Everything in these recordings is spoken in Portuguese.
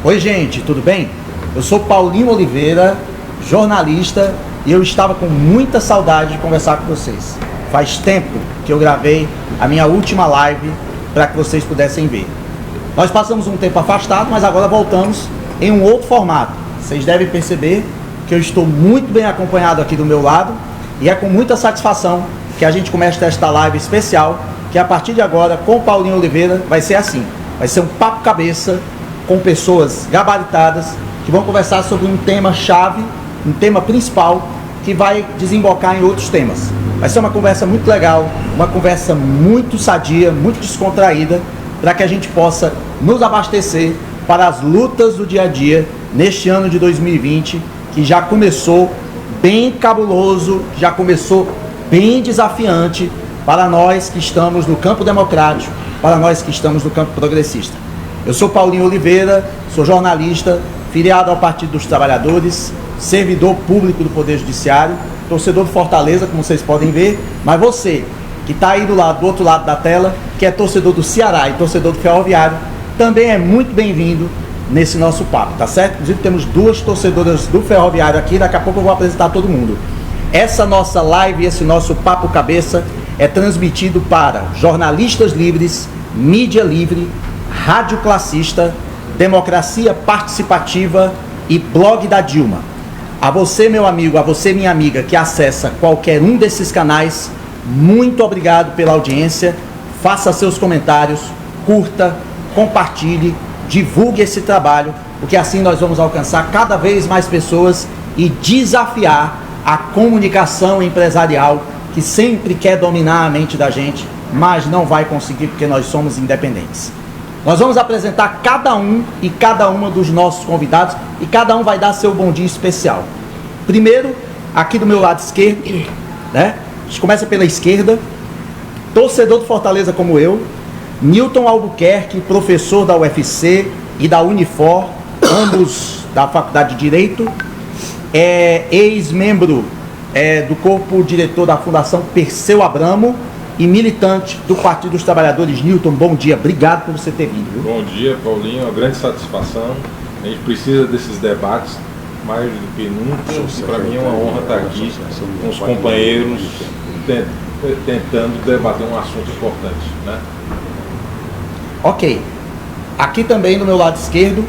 Oi, gente, tudo bem? Eu sou Paulinho Oliveira, jornalista, e eu estava com muita saudade de conversar com vocês. Faz tempo que eu gravei a minha última live para que vocês pudessem ver. Nós passamos um tempo afastado, mas agora voltamos em um outro formato. Vocês devem perceber que eu estou muito bem acompanhado aqui do meu lado, e é com muita satisfação que a gente começa esta live especial, que a partir de agora, com o Paulinho Oliveira, vai ser assim. Vai ser um papo cabeça com pessoas gabaritadas que vão conversar sobre um tema-chave, um tema principal, que vai desembocar em outros temas. Vai ser uma conversa muito legal, uma conversa muito sadia, muito descontraída, para que a gente possa nos abastecer para as lutas do dia a dia neste ano de 2020, que já começou bem cabuloso, já começou bem desafiante para nós que estamos no campo democrático, para nós que estamos no campo progressista. Eu sou Paulinho Oliveira, sou jornalista, filiado ao Partido dos Trabalhadores, servidor público do Poder Judiciário, torcedor do Fortaleza, como vocês podem ver, mas você que está aí do outro lado da tela, que é torcedor do Ceará e torcedor do Ferroviário, também é muito bem-vindo nesse nosso papo, tá certo? Inclusive temos duas torcedoras do Ferroviário aqui, daqui a pouco eu vou apresentar todo mundo. Essa nossa live, esse nosso papo cabeça é transmitido para jornalistas livres, mídia livre, rádio classista, democracia participativa e blog da Dilma. A você, meu amigo, a você, minha amiga, que acessa qualquer um desses canais, muito obrigado pela audiência. Faça seus comentários, curta, compartilhe, divulgue esse trabalho, porque assim nós vamos alcançar cada vez mais pessoas e desafiar a comunicação empresarial que sempre quer dominar a mente da gente, mas não vai conseguir porque nós somos independentes. Nós vamos apresentar cada um e cada uma dos nossos convidados e cada um vai dar seu bom dia especial. Primeiro, aqui do meu lado esquerdo, né? A gente começa pela esquerda, torcedor do Fortaleza como eu, Newton Albuquerque, professor da UFC e da Unifor, ambos da Faculdade de Direito, ex-membro do corpo diretor da Fundação Perseu Abramo e militante do Partido dos Trabalhadores. Newton, bom dia, obrigado por você ter vindo. Viu? Bom dia, Paulinho, uma grande satisfação. A gente precisa desses debates mais do que nunca, e para mim é uma honra estar aqui com os companheiros tentando debater um assunto importante, né? Ok, aqui também do meu lado esquerdo,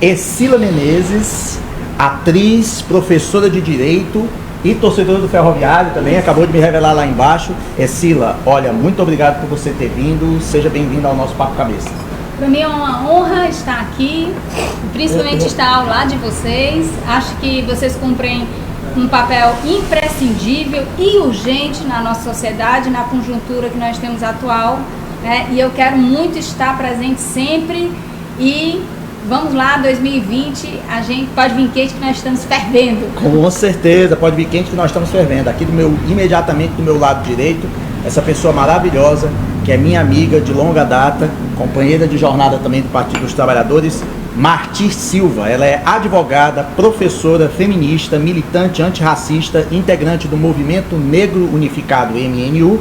Escila Menezes, atriz, professora de Direito e torcedora do Ferroviário também, acabou de me revelar lá embaixo. Escila, olha, muito obrigado por você ter vindo, seja bem-vindo ao nosso Papo Cabeça. Para mim é uma honra estar aqui, principalmente estar ao lado de vocês. Acho que vocês cumprem um papel imprescindível e urgente na nossa sociedade, na conjuntura que nós temos atual, né? E eu quero muito estar presente sempre e vamos lá, 2020, a gente pode vir quente que nós estamos fervendo. Com certeza, pode vir quente que nós estamos fervendo. Aqui imediatamente do meu lado direito, essa pessoa maravilhosa, que é minha amiga de longa data, companheira de jornada também do Partido dos Trabalhadores, Marti Silva. Ela é advogada, professora, feminista, militante antirracista, integrante do Movimento Negro Unificado, MNU,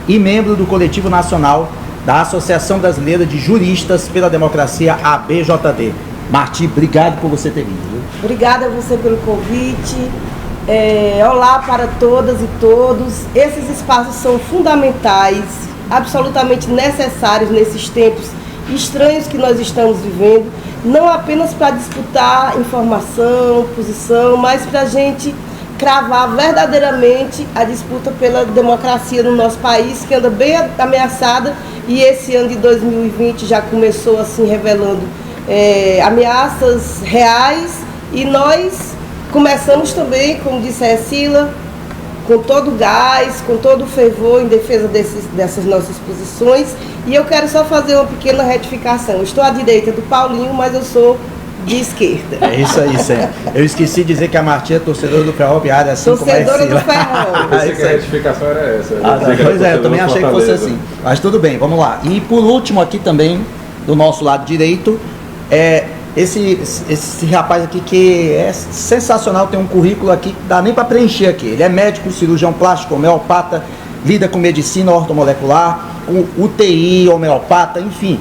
e membro do Coletivo Nacional da Associação Brasileira de Juristas pela Democracia, ABJD. Marti, obrigado por você ter vindo. Viu? Obrigada a você pelo convite. Olá para todas e todos. Esses espaços são fundamentais, absolutamente necessários nesses tempos estranhos que nós estamos vivendo, não apenas para disputar informação, posição, mas para a gente cravar verdadeiramente a disputa pela democracia no nosso país, que anda bem ameaçada, e esse ano de 2020 já começou assim revelando ameaças reais, e nós começamos também, como disse a Escila, com todo o gás, com todo o fervor em defesa dessas nossas posições. E eu quero só fazer uma pequena retificação. Eu estou à direita do Paulinho, mas eu sou de esquerda. É isso aí, Sé. Eu esqueci de dizer que a Marti é torcedora do Ferroviário, assim torcedora como a Escila. do Ferro. Pensei que a retificação era essa. Pois é, eu também achei que fosse assim. Mas tudo bem, vamos lá. E por último aqui também, do nosso lado direito, esse rapaz aqui que é sensacional, tem um currículo aqui que dá nem para preencher aqui. Ele é médico, cirurgião plástico, homeopata, lida com medicina ortomolecular, com UTI, homeopata, enfim.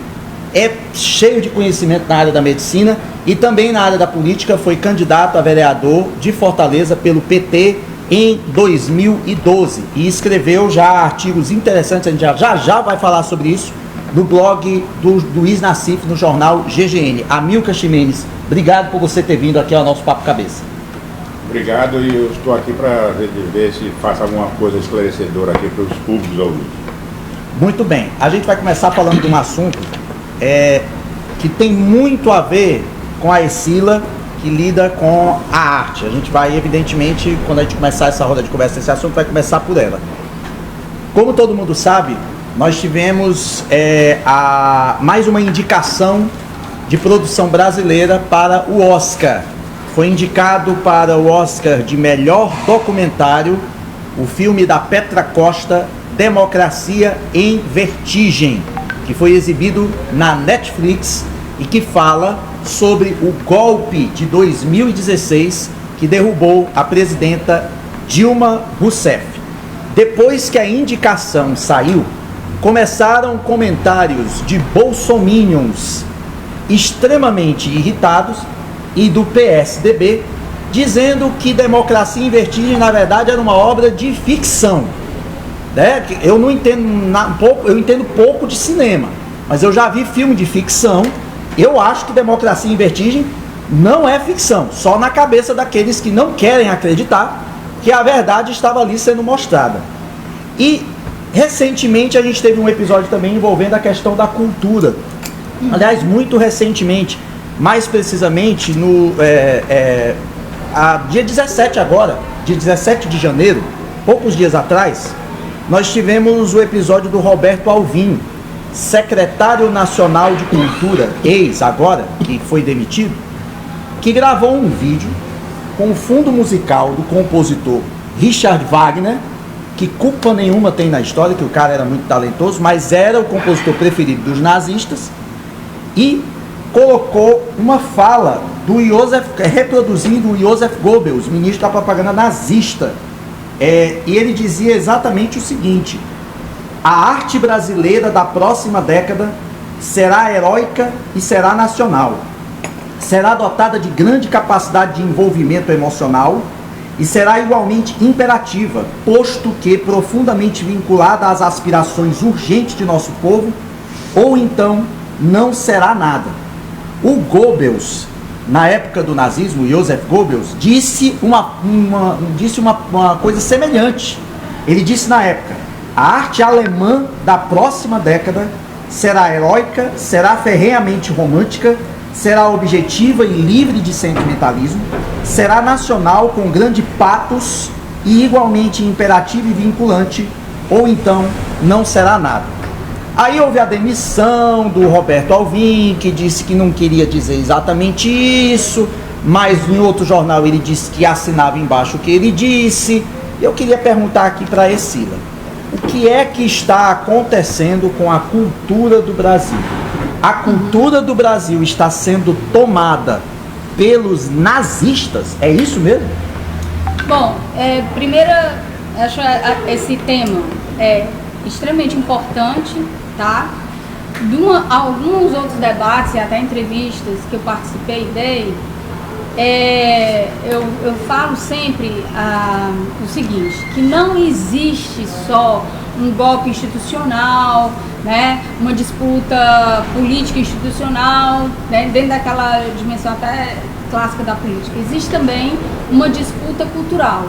é cheio de conhecimento na área da medicina e também na área da política. Foi candidato a vereador de Fortaleza pelo PT em 2012 e escreveu já artigos interessantes. A gente já vai falar sobre isso no blog do Luiz Nassif, no jornal GGN. Amilcar Ximenes, obrigado por você ter vindo aqui ao nosso Papo Cabeça. Obrigado, e eu estou aqui para ver se faço alguma coisa esclarecedora aqui para os públicos ouvintes. Muito bem, a gente vai começar falando de um assunto que tem muito a ver com a Escila, que lida com a arte. A gente vai, evidentemente, quando a gente começar essa roda de conversa, esse assunto vai começar por ela. Como todo mundo sabe, nós tivemos mais uma indicação de produção brasileira para o Oscar. Foi indicado para o Oscar de melhor documentário o filme da Petra Costa, Democracia em Vertigem, que foi exibido na Netflix e que fala sobre o golpe de 2016 que derrubou a presidenta Dilma Rousseff. Depois que a indicação saiu, começaram comentários de bolsominions extremamente irritados e do PSDB, dizendo que Democracia em Vertigem, na verdade, era uma obra de ficção. Né? Eu não entendo eu entendo pouco de cinema, mas eu já vi filme de ficção. Eu acho que Democracia em Vertigem não é ficção, só na cabeça daqueles que não querem acreditar que a verdade estava ali sendo mostrada. E recentemente a gente teve um episódio também envolvendo a questão da cultura. Aliás, muito recentemente, mais precisamente no dia 17 agora, dia 17 de janeiro, poucos dias atrás, nós tivemos o episódio do Roberto Alvim, secretário nacional de cultura, agora, que foi demitido, que gravou um vídeo com o fundo musical do compositor Richard Wagner, que culpa nenhuma tem na história, que o cara era muito talentoso, mas era o compositor preferido dos nazistas, e colocou uma fala do reproduzindo o Joseph Goebbels, ministro da propaganda nazista. E ele dizia exatamente o seguinte: a arte brasileira da próxima década será heróica e será nacional. Será dotada de grande capacidade de envolvimento emocional e será igualmente imperativa, posto que profundamente vinculada às aspirações urgentes de nosso povo, ou então não será nada. O Goebbels, na época do nazismo, Joseph Goebbels, disse uma coisa semelhante. Ele disse na época: a arte alemã da próxima década será heróica, será ferrenhamente romântica, será objetiva e livre de sentimentalismo, será nacional com grande patos e igualmente imperativa e vinculante, ou então não será nada. Aí houve a demissão do Roberto Alvim, que disse que não queria dizer exatamente isso, mas em outro jornal ele disse que assinava embaixo o que ele disse. Eu queria perguntar aqui para a Escila: o que é que está acontecendo com a cultura do Brasil? A cultura do Brasil está sendo tomada pelos nazistas? É isso mesmo? Bom, primeiro, acho esse tema extremamente importante, tá? Alguns outros debates e até entrevistas que eu participei dele, eu falo sempre o seguinte, que não existe só um golpe institucional, né, uma disputa política institucional, né, dentro daquela dimensão até clássica da política. Existe também uma disputa cultural.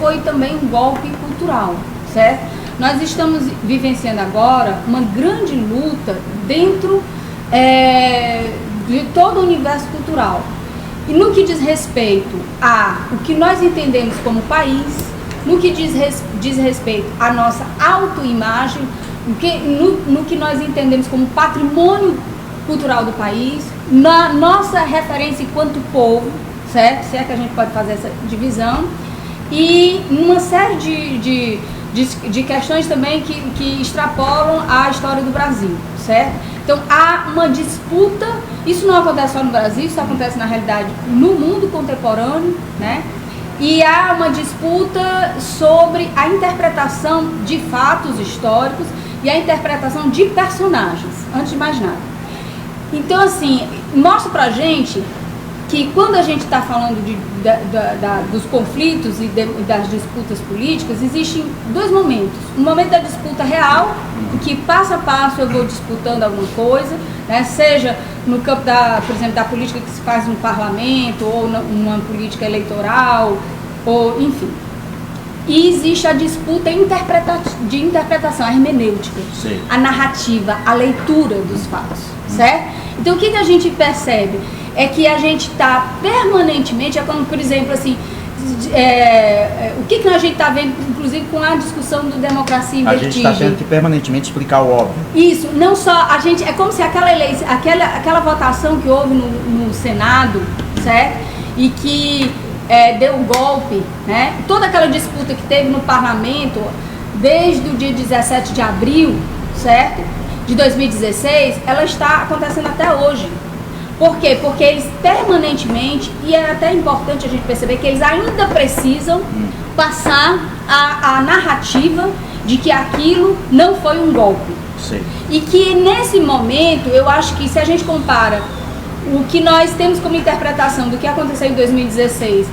Foi também um golpe cultural, certo? Nós estamos vivenciando agora uma grande luta dentro de todo o universo cultural. E no que diz respeito a o que nós entendemos como país, no que diz respeito à nossa autoimagem, no que nós entendemos como patrimônio cultural do país, na nossa referência enquanto povo, certo? Se é que a gente pode fazer essa divisão, e uma série de questões também que extrapolam a história do Brasil, certo? Então há uma disputa, isso não acontece só no Brasil, isso acontece na realidade no mundo contemporâneo, né? E há uma disputa sobre a interpretação de fatos históricos e a interpretação de personagens, antes de mais nada. Então, assim, mostra pra gente que quando a gente está falando dos conflitos e das disputas políticas, existem dois momentos. Um momento da disputa real, em que passo a passo eu vou disputando alguma coisa, né? Seja no campo, por exemplo, da política que se faz no parlamento, ou numa política eleitoral, ou enfim. E existe a disputa de interpretação, a hermenêutica, sim, a narrativa, a leitura dos fatos, certo? Então o que a gente percebe? É que a gente está permanentemente, é como, por exemplo, assim, o que a gente está vendo, inclusive com a discussão do democracia em vertigem. A gente está tendo que permanentemente explicar o óbvio. Isso, não só, a gente, é como se aquela votação que houve no Senado, certo? E que deu um golpe, né? Toda aquela disputa que teve no parlamento, desde o dia 17 de abril, certo? De 2016, ela está acontecendo até hoje. Por quê? Porque eles permanentemente, e é até importante a gente perceber que eles ainda precisam passar a narrativa de que aquilo não foi um golpe. Sim. E que nesse momento, eu acho que se a gente compara o que nós temos como interpretação do que aconteceu em 2016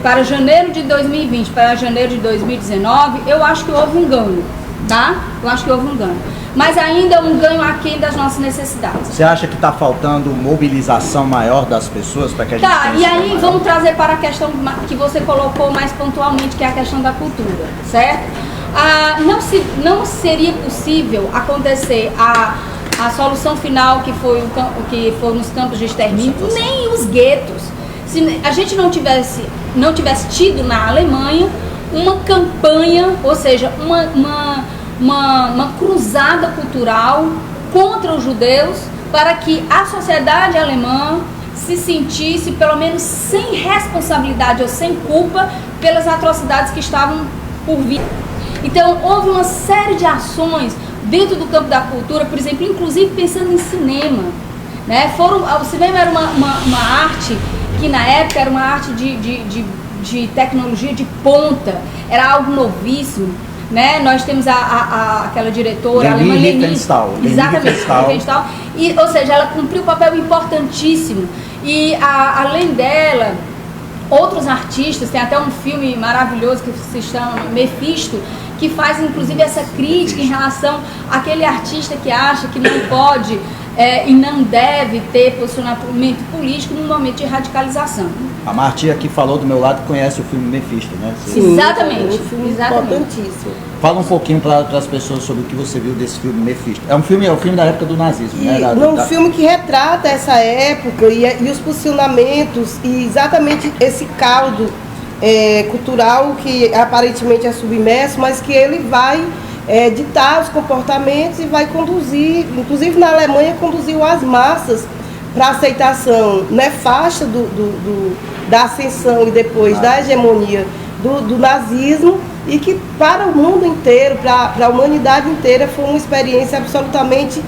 para janeiro de 2020, para janeiro de 2019, eu acho que houve um ganho, tá? Eu acho que houve um ganho. Mas ainda é um ganho aquém das nossas necessidades. Você acha que está faltando mobilização maior das pessoas para que a gente Tá, e aí vamos trazer para a questão que você colocou mais pontualmente, que é a questão da cultura, certo? Não seria possível acontecer a solução final que foi nos campos de extermínio, nem os guetos. Se a gente não tivesse tido na Alemanha uma campanha, ou seja, uma cruzada cultural contra os judeus, para que a sociedade alemã se sentisse pelo menos sem responsabilidade ou sem culpa pelas atrocidades que estavam por vir. Então houve uma série de ações dentro do campo da cultura, por exemplo, inclusive pensando em cinema, né? O cinema era uma arte que na época era uma arte de tecnologia de ponta, era algo novíssimo, né? Nós temos aquela diretora alemã, Leni Riefenstahl. Exatamente, Riefenstahl. Ou seja, ela cumpriu um papel importantíssimo. E além dela, outros artistas, tem até um filme maravilhoso que se chama Mephisto, que faz inclusive essa crítica em relação àquele artista que acha que não pode e não deve ter posicionamento político num momento de radicalização. A Marti aqui falou do meu lado, conhece o filme Mephisto, né? Sim, exatamente. É um filme importantíssimo. Fala um pouquinho para as pessoas sobre o que você viu desse filme Mephisto. É um filme da época do nazismo, né? Um filme que retrata essa época e os posicionamentos e exatamente esse caldo cultural que aparentemente é submerso, mas que ele vai ditar os comportamentos e vai conduzir, inclusive na Alemanha, conduziu as massas para a aceitação nefasta da ascensão e depois da hegemonia do nazismo, e que para o mundo inteiro, para a humanidade inteira, foi uma experiência absolutamente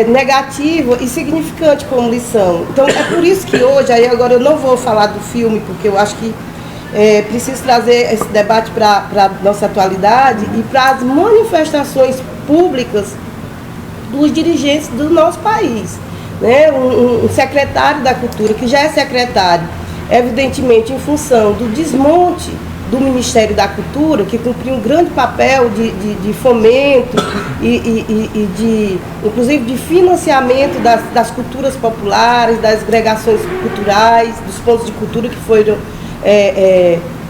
negativa e significante como lição. Então é por isso que hoje, aí agora eu não vou falar do filme, porque eu acho que preciso trazer esse debate para a nossa atualidade e para as manifestações públicas dos dirigentes do nosso país. Né? Um secretário da Cultura, que já é secretário, evidentemente em função do desmonte do Ministério da Cultura, que cumpriu um grande papel de fomento e inclusive de financiamento das culturas populares, das agregações culturais, dos pontos de cultura que foram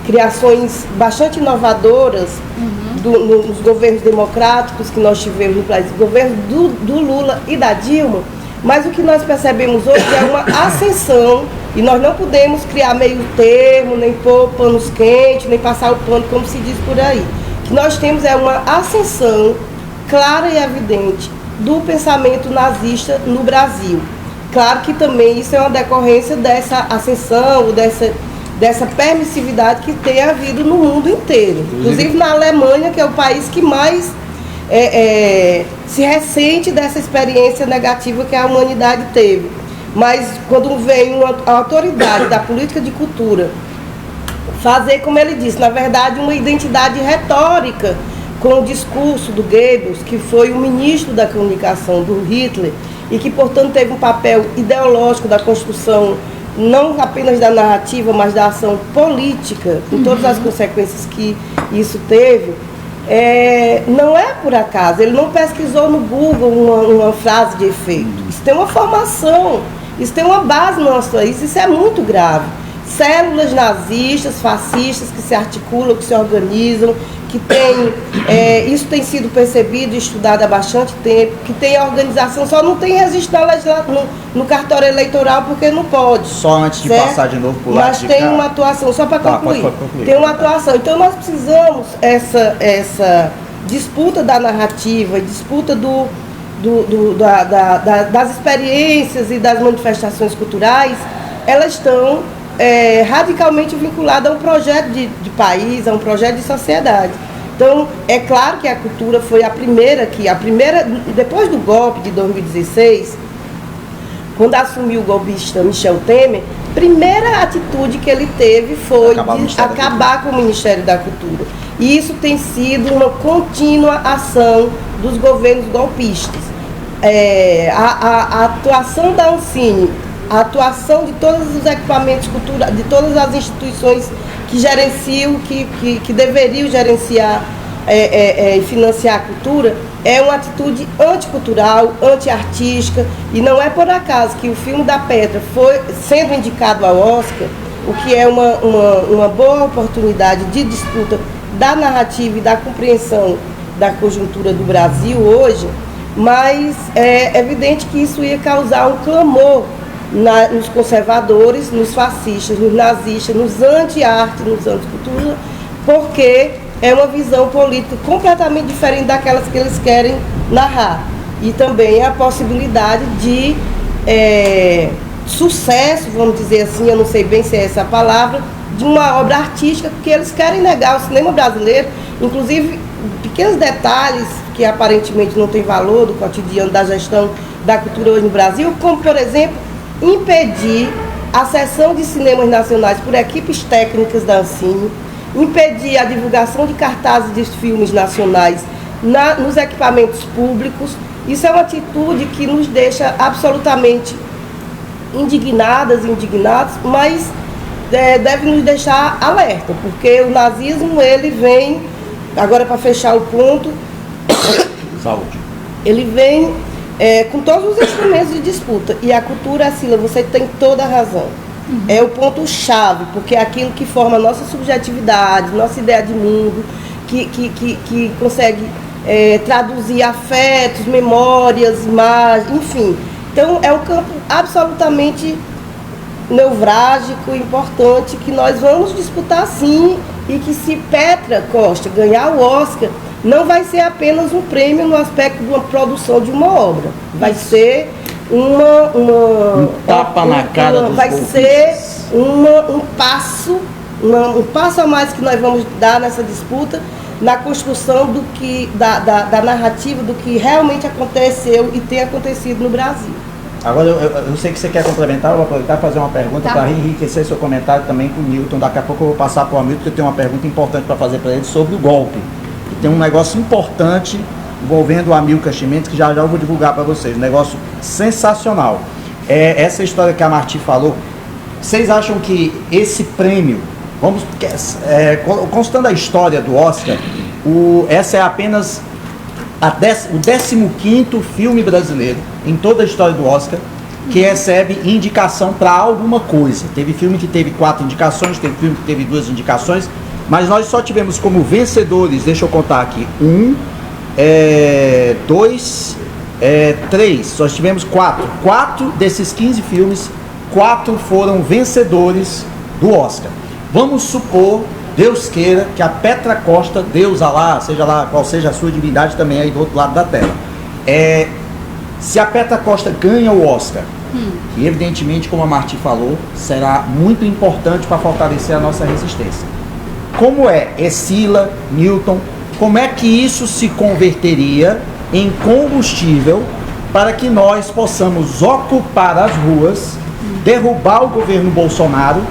criações bastante inovadoras nos governos democráticos que nós tivemos no país, governo do Lula e da Dilma. Mas o que nós percebemos hoje é uma ascensão, e nós não podemos criar meio termo, nem pôr panos quentes, nem passar o pano, como se diz por aí. O que nós temos é uma ascensão clara e evidente do pensamento nazista no Brasil. Claro que também isso é uma decorrência dessa ascensão, dessa permissividade que tem havido no mundo inteiro. Inclusive na Alemanha, que é o país que mais se ressente dessa experiência negativa que a humanidade teve. Mas quando vem uma autoridade da política de cultura fazer, como ele disse, na verdade uma identidade retórica com o discurso do Goebbels, que foi o ministro da comunicação do Hitler, e que, portanto, teve um papel ideológico da construção, não apenas da narrativa, mas da ação política, com todas as consequências que isso teve, não é por acaso. Ele não pesquisou no Google uma frase de efeito. Isso tem uma formação, isso tem uma base no nosso país, isso é muito grave. Células nazistas, fascistas que se articulam, que se organizam, que tem, isso tem sido percebido e estudado há bastante tempo, que tem a organização, só não tem registro no cartório eleitoral porque não pode. Só antes de passar de novo por lá. Mas tem uma atuação, só para concluir, tem uma atuação. Então nós precisamos, essa disputa da narrativa, disputa das experiências e das manifestações culturais, elas estão radicalmente vinculada a um projeto de país, a um projeto de sociedade. Então, é claro que a cultura foi a primeira, depois do golpe de 2016, quando assumiu o golpista Michel Temer, a primeira atitude que ele teve foi acabar com o Ministério da Cultura. E isso tem sido uma contínua ação dos governos golpistas. A atuação da Ancine, a atuação de todos os equipamentos culturais, de todas as instituições que gerenciam, que deveriam gerenciar e financiar a cultura, é uma atitude anticultural, antiartística, e não é por acaso que o filme da Petra foi sendo indicado ao Oscar, o que é uma boa oportunidade de disputa da narrativa e da compreensão da conjuntura do Brasil hoje, mas é evidente que isso ia causar um clamor nos conservadores, nos fascistas, nos nazistas, nos anti-arte, nos anti-cultura, porque é uma visão política completamente diferente daquelas que eles querem narrar. E também a possibilidade de sucesso, vamos dizer assim, eu não sei bem se é essa a palavra, de uma obra artística, porque eles querem negar o cinema brasileiro, inclusive pequenos detalhes que aparentemente não têm valor do cotidiano da gestão da cultura hoje no Brasil, como, por exemplo, impedir a sessão de cinemas nacionais por equipes técnicas da Ancine, impedir a divulgação de cartazes de filmes nacionais nos equipamentos públicos. Isso é uma atitude que nos deixa absolutamente indignadas e indignados, mas deve nos deixar alerta, porque o nazismo, ele vem, agora para fechar o ponto, saúde, ele vem com todos os instrumentos de disputa. E a cultura, Sila, você tem toda a razão. É o ponto-chave, porque é aquilo que forma a nossa subjetividade, nossa ideia de mundo, que consegue traduzir afetos, memórias, imagens, enfim. Então, é um campo absolutamente nevrálgico, importante, que nós vamos disputar sim, e que se Petra Costa ganhar o Oscar, não vai ser apenas um prêmio no aspecto de uma produção de uma obra, vai ser um tapa na cara dos vai ser um passo a mais que nós vamos dar nessa disputa, na construção da narrativa do que realmente aconteceu e tem acontecido no Brasil. Agora, eu sei que você quer complementar, eu vou aproveitar e fazer uma pergunta para enriquecer seu comentário também com o Milton. Daqui a pouco eu vou passar para o Milton, porque eu tenho uma pergunta importante para fazer para ele sobre o golpe. E tem um negócio importante envolvendo o Amilcar Chimenez, que já eu vou divulgar para vocês. Um negócio sensacional. Essa história que a Marti falou, vocês acham que esse prêmio, constando a história do Oscar, essa é apenas o 15º filme brasileiro em toda a história do Oscar que recebe indicação para alguma coisa. Teve filme que teve 4 indicações, teve filme que teve 2 indicações, mas nós só tivemos como vencedores, deixa eu contar aqui, 2, 3, só tivemos 4. 4 desses 15 filmes, 4 foram vencedores do Oscar. Vamos supor, Deus queira, que a Petra Costa, Deus Alá, seja lá qual seja a sua divindade também aí do outro lado da tela, se a Petra Costa ganha o Oscar, que evidentemente, como a Marti falou, será muito importante para fortalecer a nossa resistência. Como Sila, Milton, como é que isso se converteria em combustível para que nós possamos ocupar as ruas, derrubar o governo Bolsonaro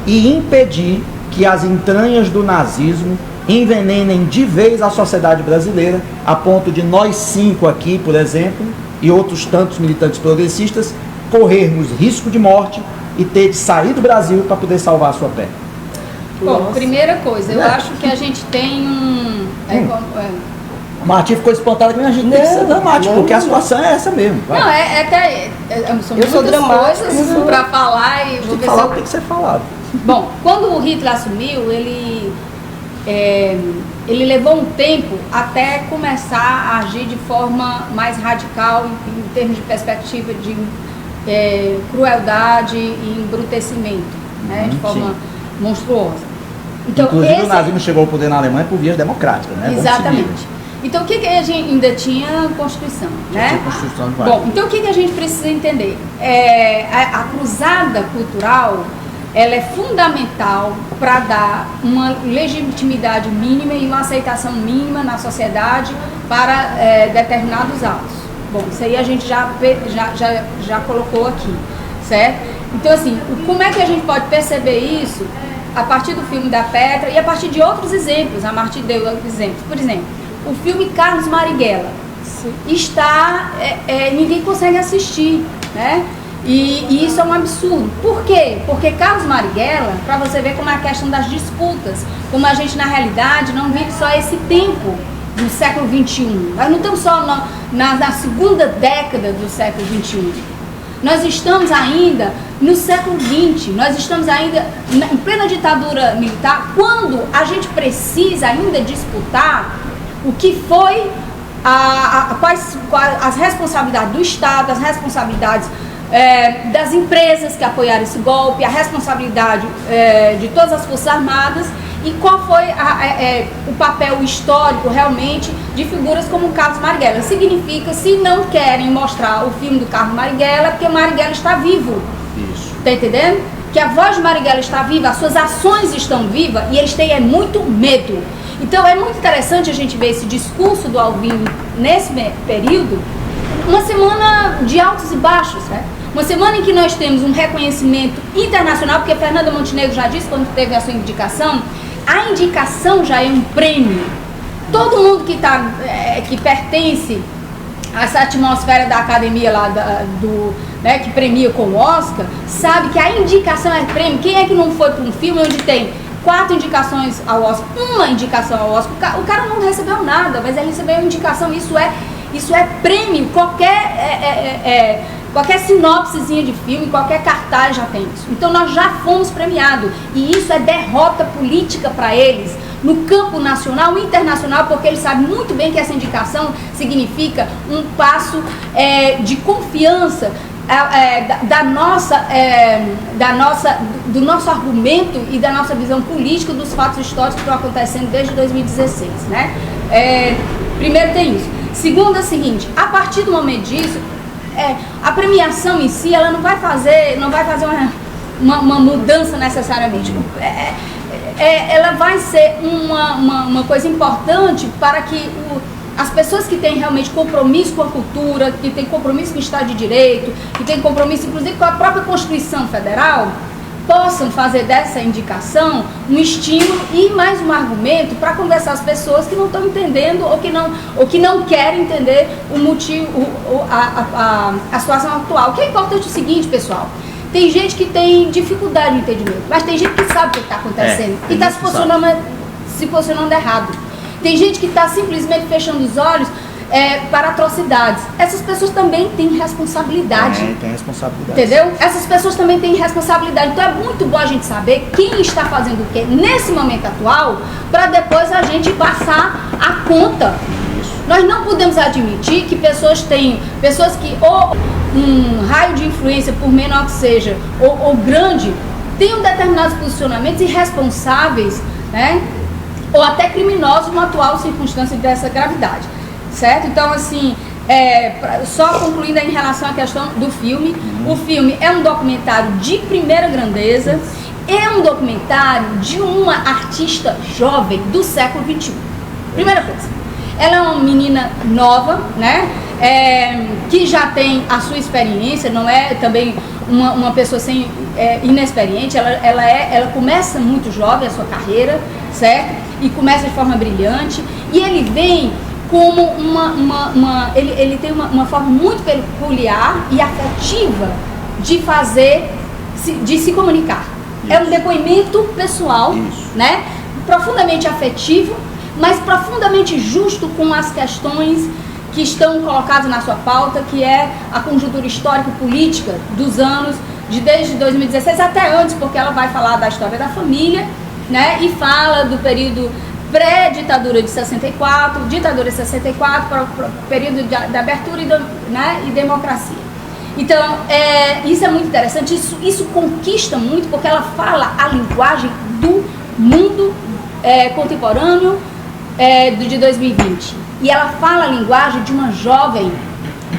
e impedir que as entranhas do nazismo envenenem de vez a sociedade brasileira, a ponto de nós 5 aqui, por exemplo, e outros tantos militantes progressistas corrermos risco de morte e ter de sair do Brasil para poder salvar a sua pele? Bom, primeira coisa, eu acho que a gente tem um... O Martim ficou espantado comigo, a gente tem que ser dramático, porque a situação é essa mesmo. Vai. Não, são muitas coisas para falar e vou ver se tem que ser falado. Bom, quando o Hitler assumiu, ele levou um tempo até começar a agir de forma mais radical em termos de perspectiva de crueldade e embrutecimento, né, de forma monstruosa. Então, inclusive o nazismo chegou ao poder na Alemanha por vias democráticas, né? Exatamente. Então, o que a gente ainda tinha Constituição, né? Tinha Constituição de Bom, então o que a gente precisa entender? A cruzada cultural, ela é fundamental para dar uma legitimidade mínima e uma aceitação mínima na sociedade para determinados atos. Bom, isso aí a gente já colocou aqui, certo? Então, assim, como é que a gente pode perceber isso a partir do filme da Petra e a partir de outros exemplos? A Martim deu exemplos. Por exemplo, o filme Carlos Marighella está... ninguém consegue assistir, né? E isso é um absurdo. Por quê? Porque Carlos Marighella, para você ver como é a questão das disputas, como a gente, na realidade, não vive só esse tempo do século XXI. Nós não estamos só na segunda década do século XXI. Nós estamos ainda no século XX, nós estamos ainda em plena ditadura militar, quando a gente precisa ainda disputar o que foi quais as responsabilidades do Estado, as responsabilidades das empresas que apoiaram esse golpe, a responsabilidade de todas as Forças Armadas e qual foi o papel histórico realmente de figuras como o Carlos Marighella. Significa, se não querem mostrar o filme do Carlos Marighella, porque o Marighella está vivo. Isso. Tá entendendo? Que a voz de Marighella está viva, as suas ações estão vivas e eles têm muito medo. Então é muito interessante a gente ver esse discurso do Alvim nesse período, uma semana de altos e baixos, né? Uma semana em que nós temos um reconhecimento internacional, porque Fernanda Montenegro já disse quando teve a sua indicação, a indicação já é um prêmio. Todo mundo que pertence a essa atmosfera da academia lá né, que premia com o Oscar, sabe que a indicação é prêmio. Quem é que não foi para um filme onde tem 4 indicações ao Oscar, uma indicação ao Oscar, o cara não recebeu nada, mas ele recebeu uma indicação, isso é prêmio, qualquer sinopsezinha de filme, qualquer cartaz já tem isso. Então nós já fomos premiados e isso é derrota política para eles no campo nacional e internacional, porque eles sabem muito bem que essa indicação significa um passo de confiança do nosso argumento e da nossa visão política dos fatos históricos que estão acontecendo desde 2016, né? Primeiro tem isso. Segundo é o seguinte, a partir do momento disso, a premiação em si, ela não vai fazer uma mudança necessariamente. Ela vai ser uma coisa importante para que as pessoas que têm realmente compromisso com a cultura, que têm compromisso com o Estado de Direito, que têm compromisso inclusive com a própria Constituição Federal, possam fazer dessa indicação um estímulo e mais um argumento para conversar as pessoas que não estão entendendo ou que não querem entender o motivo, a situação atual. O que é importante é o seguinte, pessoal, tem gente que tem dificuldade de entendimento, mas tem gente que sabe o que está acontecendo e está se posicionando errado. Tem gente que está simplesmente fechando os olhos para atrocidades. Essas pessoas também têm responsabilidade. Tem responsabilidade. Entendeu? Essas pessoas também têm responsabilidade. Então é muito bom a gente saber quem está fazendo o que nesse momento atual, para depois a gente passar a conta. Isso. Nós não podemos admitir que pessoas que ou um raio de influência, por menor que seja, ou grande, tenham determinados posicionamentos irresponsáveis, né? Ou até criminosos numa atual circunstância dessa gravidade, certo? Então, assim, só concluindo aí em relação à questão do filme, o filme é um documentário de primeira grandeza, é um documentário de uma artista jovem do século XXI. Primeira coisa, ela é uma menina nova, né? Que já tem a sua experiência, não é também uma pessoa inexperiente, ela começa muito jovem a sua carreira, certo? E começa de forma brilhante, e ele vem como ele tem uma forma muito peculiar e afetiva de fazer, de se comunicar. Isso. É um depoimento pessoal, né? Profundamente afetivo, mas profundamente justo com as questões que estão colocadas na sua pauta, que é a conjuntura histórico-política dos anos, desde 2016 até antes, porque ela vai falar da história da família, né? E fala do período pré-ditadura de 64, ditadura de 64, para o período de abertura e democracia. Então, isso é muito interessante, isso conquista muito, porque ela fala a linguagem do mundo contemporâneo de 2020. E ela fala a linguagem de uma jovem,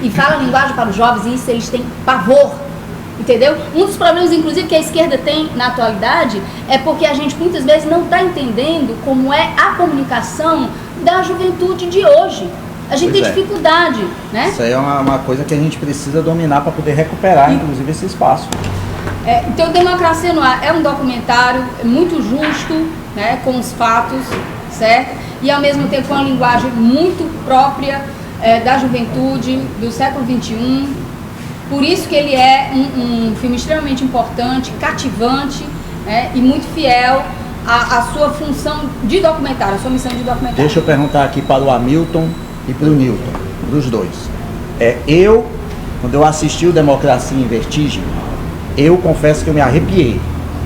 e fala a linguagem para os jovens, e isso eles têm pavor, entendeu? Um dos problemas, inclusive, que a esquerda tem na atualidade é porque a gente muitas vezes não está entendendo como é a comunicação da juventude de hoje. A gente tem dificuldade, né? Isso aí é uma coisa que a gente precisa dominar para poder recuperar, inclusive, esse espaço. Então, Democracia no Ar é um documentário muito justo, né, com os fatos, certo? E, ao mesmo tempo, uma linguagem muito própria da juventude, do século XXI. Por isso que ele é um filme extremamente importante, cativante, né, e muito fiel à sua função de documentário, à sua missão de documentário. Deixa eu perguntar aqui para o Hamilton e para o Newton, dos dois. Quando eu assisti o Democracia em Vertigem, eu confesso que eu me arrepiei.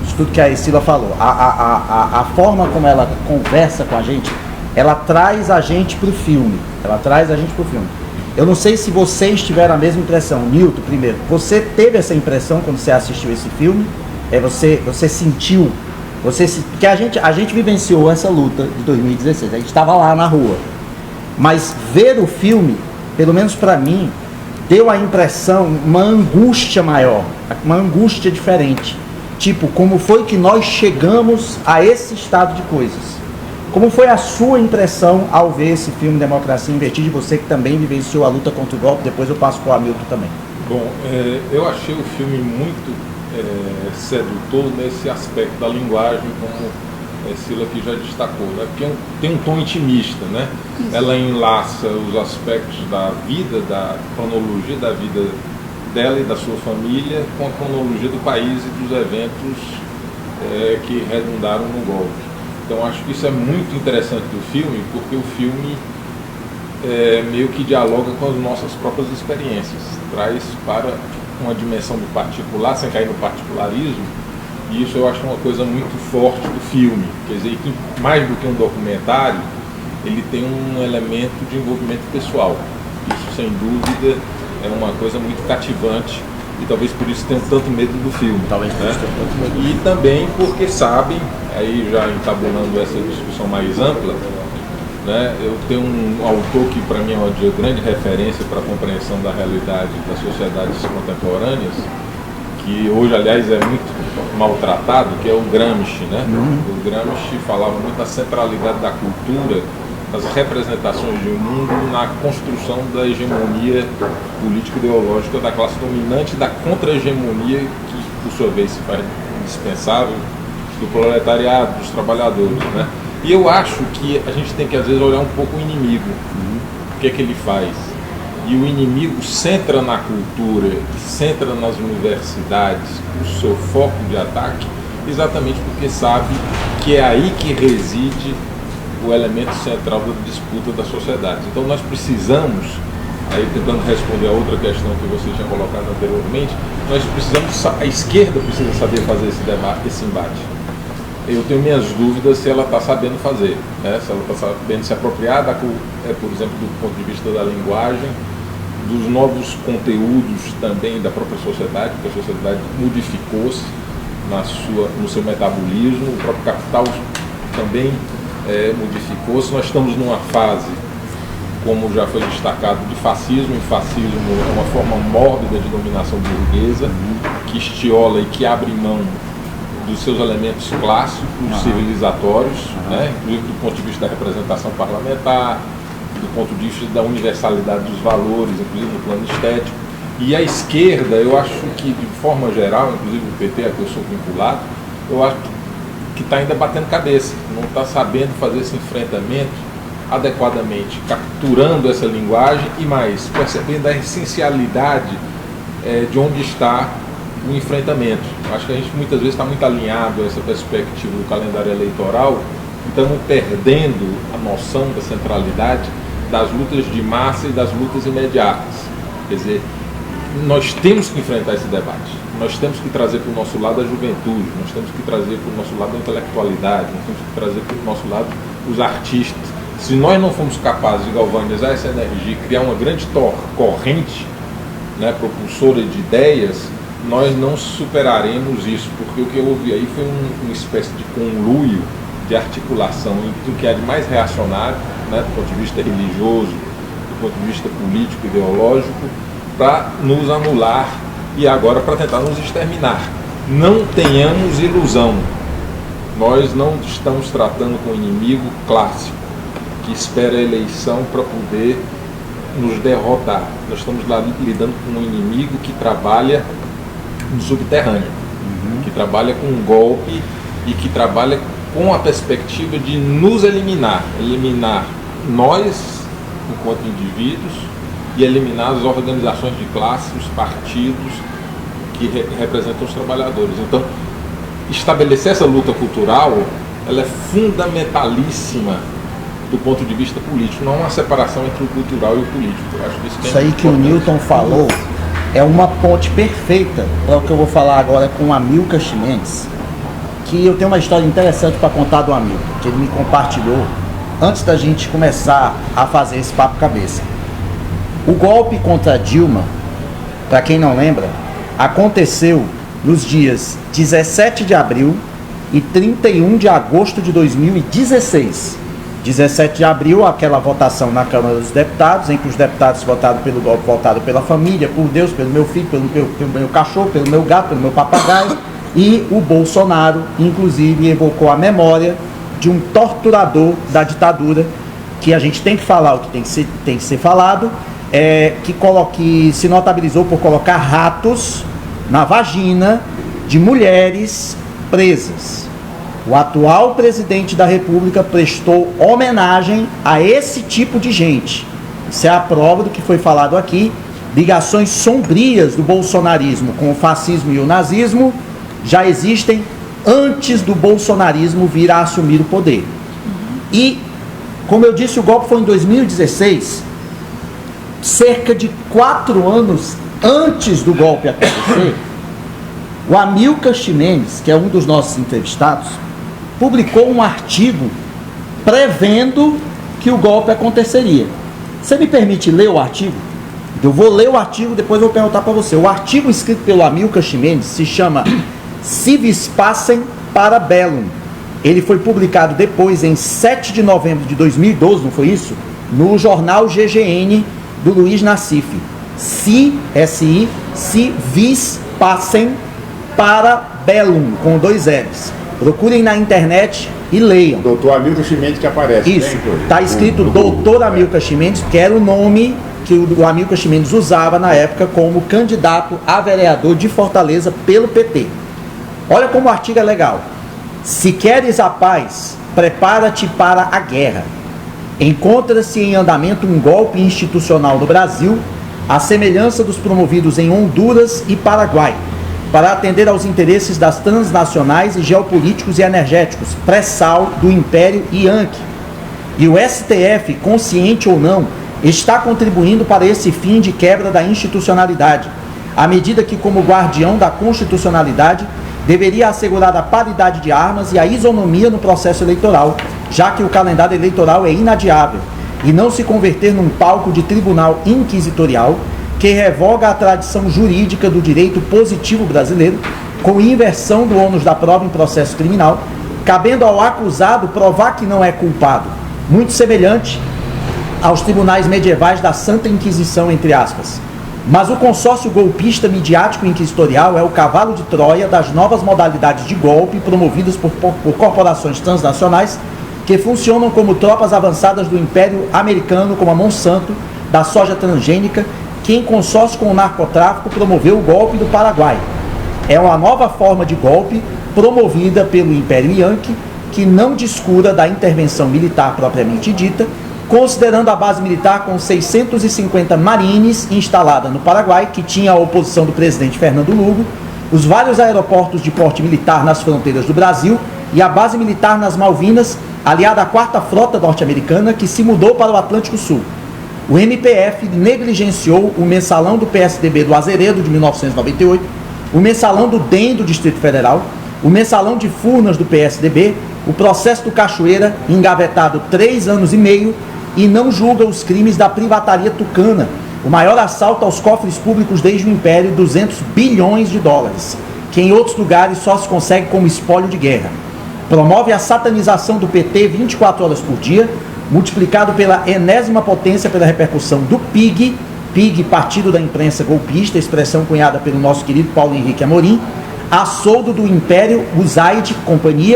Isso tudo que a Escila falou. A forma como ela conversa com a gente, ela traz a gente para o filme. Eu não sei se vocês tiveram a mesma impressão. Newton, primeiro, você teve essa impressão quando você assistiu esse filme? Você sentiu? Porque a gente vivenciou essa luta de 2016, a gente estava lá na rua. Mas ver o filme, pelo menos para mim, deu a impressão, uma angústia maior, uma angústia diferente. Tipo, como foi que nós chegamos a esse estado de coisas? Como foi a sua impressão ao ver esse filme Democracia em Vertigem, você que também vivenciou a luta contra o golpe? Depois eu passo para o Hamilton também. Bom, eu achei o filme muito sedutor nesse aspecto da linguagem, como a Sila aqui já destacou, né? Porque tem um tom intimista, né? Ela enlaça os aspectos da vida, da cronologia da vida dela e da sua família com a cronologia do país e dos eventos que redundaram no golpe. Então acho que isso é muito interessante do filme, porque o filme meio que dialoga com as nossas próprias experiências, traz para uma dimensão do particular, sem cair no particularismo, e isso eu acho uma coisa muito forte do filme. Quer dizer, que mais do que um documentário, ele tem um elemento de envolvimento pessoal. Isso, sem dúvida, é uma coisa muito cativante, e talvez por isso tenham tanto medo do filme. Talvez por isso tenham tanto medo. E também porque sabem, aí já entabulando essa discussão mais ampla, né, eu tenho um autor que para mim é uma grande referência para a compreensão da realidade das sociedades contemporâneas, que hoje, aliás, é muito maltratado, que é o Gramsci, né? O Gramsci falava muito da centralidade da cultura, das representações de um mundo na construção da hegemonia político-ideológica da classe dominante, da contra-hegemonia que, por sua vez, se faz indispensável do proletariado, dos trabalhadores, né? E eu acho que a gente tem que, às vezes, olhar um pouco o inimigo. O que é que ele faz? E o inimigo centra na cultura, centra nas universidades o seu foco de ataque, exatamente porque sabe que é aí que reside o elemento central da disputa das sociedades. Então nós precisamos, aí tentando responder a outra questão que você tinha colocado anteriormente, nós precisamos, a esquerda precisa saber fazer esse embate. Eu tenho minhas dúvidas se ela está sabendo fazer, né? Se ela está sabendo se apropriar, por exemplo, do ponto de vista da linguagem, dos novos conteúdos também da própria sociedade, porque a sociedade modificou-se no seu metabolismo, o próprio capital também modificou-se. Nós estamos numa fase, como já foi destacado, de fascismo, e fascismo é uma forma mórbida de dominação burguesa, que estiola e que abre mão dos seus elementos clássicos, civilizatórios, né? Inclusive do ponto de vista da representação parlamentar, do ponto de vista da universalidade dos valores, inclusive no plano estético. E a esquerda, eu acho que, de forma geral, inclusive o PT, a que eu sou vinculado, eu acho que está ainda batendo cabeça, não está sabendo fazer esse enfrentamento adequadamente capturando essa linguagem e mais, percebendo a essencialidade de onde está o enfrentamento. Acho que a gente muitas vezes está muito alinhado a essa perspectiva do calendário eleitoral e estamos perdendo a noção da centralidade das lutas de massa e das lutas imediatas. Quer dizer, nós temos que enfrentar esse debate, nós temos que trazer para o nosso lado a juventude, nós temos que trazer para o nosso lado a intelectualidade, nós temos que trazer para o nosso lado os artistas. Se nós não formos capazes de galvanizar essa energia, criar uma grande corrente, né, propulsora de ideias, nós não superaremos isso, porque o que eu ouvi aí foi uma espécie de conluio, de articulação entre o que é de mais reacionário, né, do ponto de vista religioso, do ponto de vista político, ideológico, para nos anular e agora para tentar nos exterminar. Não tenhamos ilusão, nós não estamos tratando com um inimigo clássico, que espera a eleição para poder nos derrotar. Nós estamos lá lidando com um inimigo que trabalha no subterrâneo, que trabalha com um golpe e que trabalha com a perspectiva de nos eliminar nós enquanto indivíduos e eliminar as organizações de classe, os partidos que representam os trabalhadores. Então, estabelecer essa luta cultural, ela é fundamentalíssima do ponto de vista político, não há uma separação entre o cultural e o político. Eu acho que isso aí que o Newton falou é uma ponte perfeita para o que eu vou falar agora com o Amilcar Ximenes, que eu tenho uma história interessante para contar do Amilcar, que ele me compartilhou antes da gente começar a fazer esse papo cabeça. O golpe contra Dilma, para quem não lembra, aconteceu nos dias 17 de abril e 31 de agosto de 2016. 17 de abril, aquela votação na Câmara dos Deputados, em que os deputados votaram pelo golpe, votaram pela família, por Deus, pelo meu filho, pelo meu cachorro, pelo meu gato, pelo meu papagaio, e o Bolsonaro, inclusive, evocou a memória de um torturador da ditadura, que a gente tem que falar o que tem que ser falado, que se notabilizou por colocar ratos na vagina de mulheres presas. O atual presidente da República prestou homenagem a esse tipo de gente. Isso é a prova do que foi falado aqui. Ligações sombrias do bolsonarismo com o fascismo e o nazismo já existem antes do bolsonarismo vir a assumir o poder. E, como eu disse, o golpe foi em 2016, cerca de 4 anos antes do golpe acontecer. O Amilcar Ximenes, que é um dos nossos entrevistados, publicou um artigo prevendo que o golpe aconteceria. Você me permite ler o artigo? Eu vou ler o artigo, depois eu vou perguntar para você. O artigo escrito pelo Amilcar Ximenes se chama Civis Pacem para Bellum. Ele foi publicado depois, em 7 de novembro de 2012, não foi isso? No jornal GGN do Luiz Nassif. Civis Pacem para Bellum, com 2 L's. Procurem na internet e leiam. Doutor Amilcar Ximenes que aparece. Isso, está escrito Doutor Amilcar Ximenes, que era o nome que o Amilcar Ximenes usava na época como candidato a vereador de Fortaleza pelo PT. Olha como o artigo é legal. Se queres a paz, prepara-te para a guerra. Encontra-se em andamento um golpe institucional no Brasil, à semelhança dos promovidos em Honduras e Paraguai, para atender aos interesses das transnacionais e geopolíticos e energéticos, pré-sal do Império Yankee. E o STF, consciente ou não, está contribuindo para esse fim de quebra da institucionalidade, à medida que, como guardião da constitucionalidade, deveria assegurar a paridade de armas e a isonomia no processo eleitoral, já que o calendário eleitoral é inadiável, e não se converter num palco de tribunal inquisitorial que revoga a tradição jurídica do direito positivo brasileiro, com inversão do ônus da prova em processo criminal, cabendo ao acusado provar que não é culpado, muito semelhante aos tribunais medievais da Santa Inquisição, entre aspas. Mas o consórcio golpista midiático inquisitorial é o cavalo de Troia das novas modalidades de golpe promovidas por corporações transnacionais que funcionam como tropas avançadas do Império Americano, como a Monsanto, da soja transgênica, que em consórcio com o narcotráfico promoveu o golpe do Paraguai. É uma nova forma de golpe promovida pelo Império Yankee, que não descura da intervenção militar propriamente dita, considerando a base militar com 650 marines instalada no Paraguai, que tinha a oposição do presidente Fernando Lugo, os vários aeroportos de porte militar nas fronteiras do Brasil e a base militar nas Malvinas, aliada à 4ª Frota Norte-Americana, que se mudou para o Atlântico Sul. O MPF negligenciou o mensalão do PSDB do Azeredo, de 1998, o mensalão do DEM do Distrito Federal, o mensalão de Furnas do PSDB, o processo do Cachoeira, engavetado 3 anos e meio, e não julga os crimes da privataria tucana, o maior assalto aos cofres públicos desde o Império, 200 bilhões de dólares, que em outros lugares só se consegue como espólio de guerra. Promove a satanização do PT 24 horas por dia, multiplicado pela enésima potência pela repercussão do PIG, Partido da Imprensa Golpista, expressão cunhada pelo nosso querido Paulo Henrique Amorim, a soldo do Império USAID,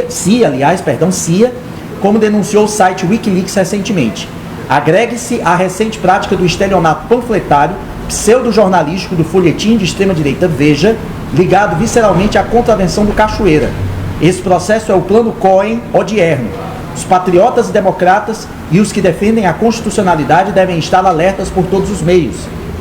CIA, como denunciou o site Wikileaks recentemente. Agregue-se à recente prática do estelionato panfletário, pseudo-jornalístico do folhetim de extrema-direita Veja, ligado visceralmente à contravenção do Cachoeira. Esse processo é o plano Cohen-Odierno. Os patriotas e democratas e os que defendem a constitucionalidade devem estar alertas por todos os meios.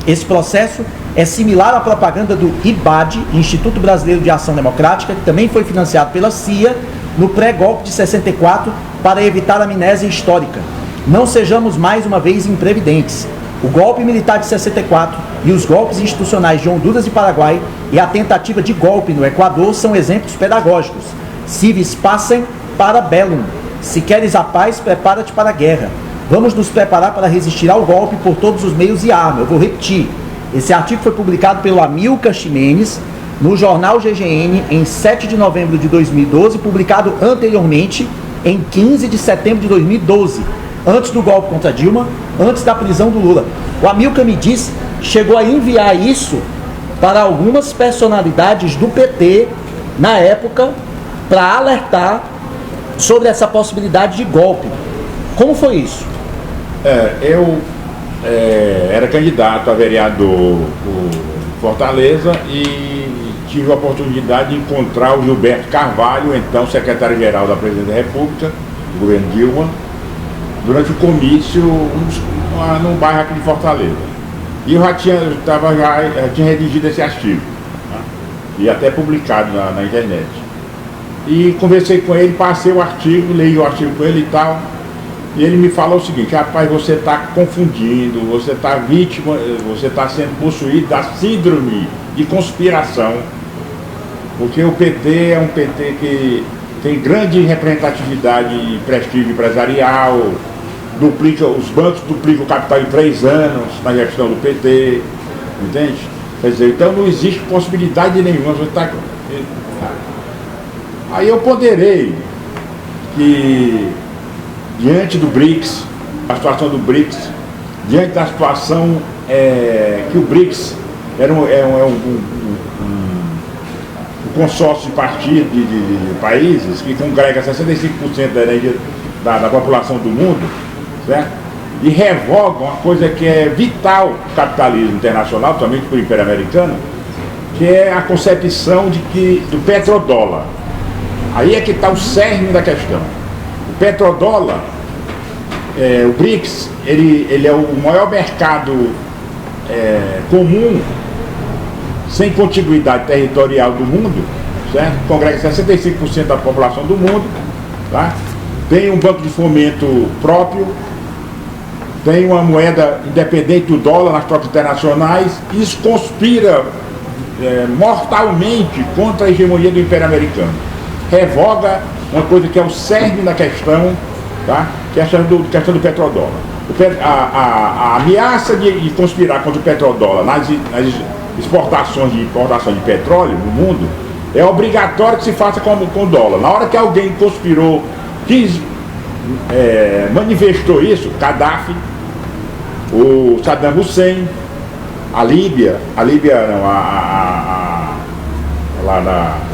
Esse processo é similar à propaganda do IBAD, Instituto Brasileiro de Ação Democrática, que também foi financiado pela CIA no pré-golpe de 64 para evitar amnésia histórica. Não sejamos mais uma vez imprevidentes. O golpe militar de 64 e os golpes institucionais de Honduras e Paraguai e a tentativa de golpe no Equador são exemplos pedagógicos. Si vis pacem, para bellum. Se queres a paz, prepara-te para a guerra. Vamos nos preparar para resistir ao golpe por todos os meios e arma. Eu vou repetir. Esse artigo foi publicado pelo Amilcar Ximenes no jornal GGN em 7 de novembro de 2012, publicado anteriormente em 15 de setembro de 2012, antes do golpe contra Dilma, antes da prisão do Lula. O Amilcar me disse, chegou a enviar isso para algumas personalidades do PT na época para alertar sobre essa possibilidade de golpe. Como foi isso? Eu era candidato a vereador por Fortaleza e tive a oportunidade de encontrar o Gilberto Carvalho, então secretário-geral da Presidência da República, do governo Dilma, durante o comício num bairro aqui de Fortaleza. E eu já tinha redigido esse artigo, né? E até publicado na internet. E conversei com ele, passei o artigo, leio o artigo com ele e tal. E ele me falou o seguinte: rapaz, você está confundindo, você está vítima, você está sendo possuído da síndrome de conspiração. Porque o PT é um PT que tem grande representatividade e prestígio empresarial, os bancos duplicam o capital em 3 anos na gestão do PT, entende? Quer dizer, então não existe possibilidade nenhuma. Você tá... Aí eu ponderei que, diante do BRICS, a situação do BRICS, diante da situação que o BRICS era um consórcio de partidos de países que congrega 65% da energia da população do mundo, certo? E revoga uma coisa que é vital para o capitalismo internacional, somente para o Império Americano, que é a concepção do petrodólar. Aí é que está o cerne da questão. O petrodólar, o BRICS, ele é o maior mercado comum, sem contiguidade territorial do mundo, certo? Congrega 65% da população do mundo, tá? Tem um banco de fomento próprio, tem uma moeda independente do dólar nas trocas internacionais. Isso conspira mortalmente contra a hegemonia do Império Americano. Revoga uma coisa que é o cerne da questão, tá? Que é a questão do petrodólar. A ameaça de conspirar contra o petrodólar nas exportações e importação de petróleo no mundo é obrigatório que se faça com o dólar. Na hora que alguém conspirou, manifestou isso, Gaddafi, o Saddam Hussein, a Líbia não, lá na...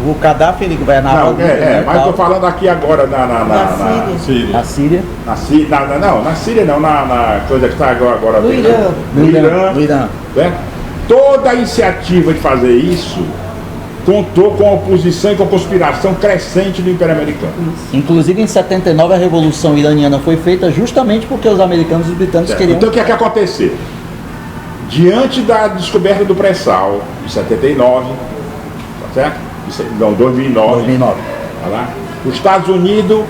O Gaddafi, ele governava... Não, mas estou falando aqui agora na Síria. Na Síria não, na coisa que está agora no Irã. No Irã. Né? Toda a iniciativa de fazer isso contou com a oposição e com a conspiração crescente do Império Americano. Inclusive em 79 a Revolução Iraniana foi feita justamente porque os americanos e os britânicos queriam... Então o que é que aconteceu? Diante da descoberta do pré-sal, em 79, tá certo? Não, 2009. Tá lá, os Estados Unidos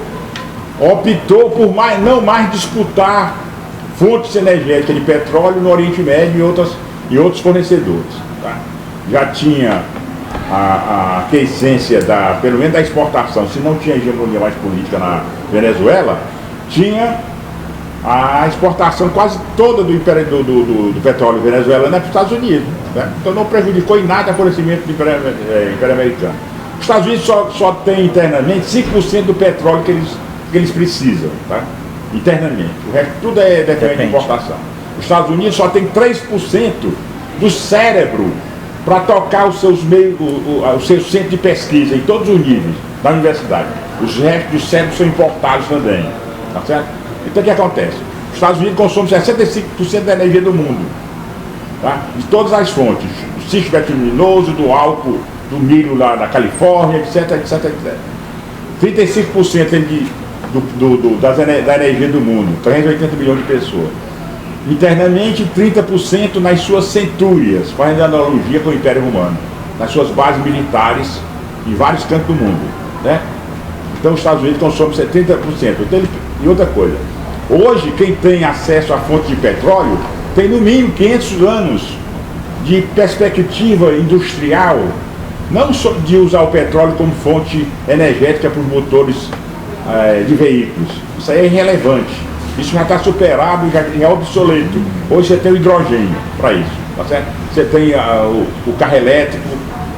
optou por não mais disputar fontes energéticas de petróleo no Oriente Médio e outros fornecedores. Tá? Já tinha a aquiescência, pelo menos da exportação, se não tinha hegemonia mais política na Venezuela, tinha a exportação quase toda do petróleo venezuelano é para os Estados Unidos. Né? Então não prejudicou em nada o fornecimento do Império Americano. Os Estados Unidos só tem internamente 5% do petróleo que eles precisam, tá? Internamente. O resto tudo é dependente de importação. Os Estados Unidos só tem 3% do cérebro para tocar os seus centros de pesquisa em todos os níveis da universidade. Os restos dos cérebros são importados também. Tá certo? Então o que acontece? Os Estados Unidos consomem 65% da energia do mundo. Tá? De todas as fontes. Do cisto bituminoso, do álcool, do milho lá da Califórnia, etc, etc, etc. 35% da energia do mundo, 380 milhões de pessoas. Internamente, 30% nas suas centúrias, fazendo analogia com o Império Romano, nas suas bases militares em vários cantos do mundo. Né? Então os Estados Unidos consomem 70%. Então, e outra coisa, hoje quem tem acesso à fonte de petróleo tem no mínimo 500 anos de perspectiva industrial, não só de usar o petróleo como fonte energética para os motores de veículos. Isso aí é irrelevante. Isso já está superado, já é obsoleto. Hoje você tem o hidrogênio para isso, tá certo? Você tem o carro elétrico,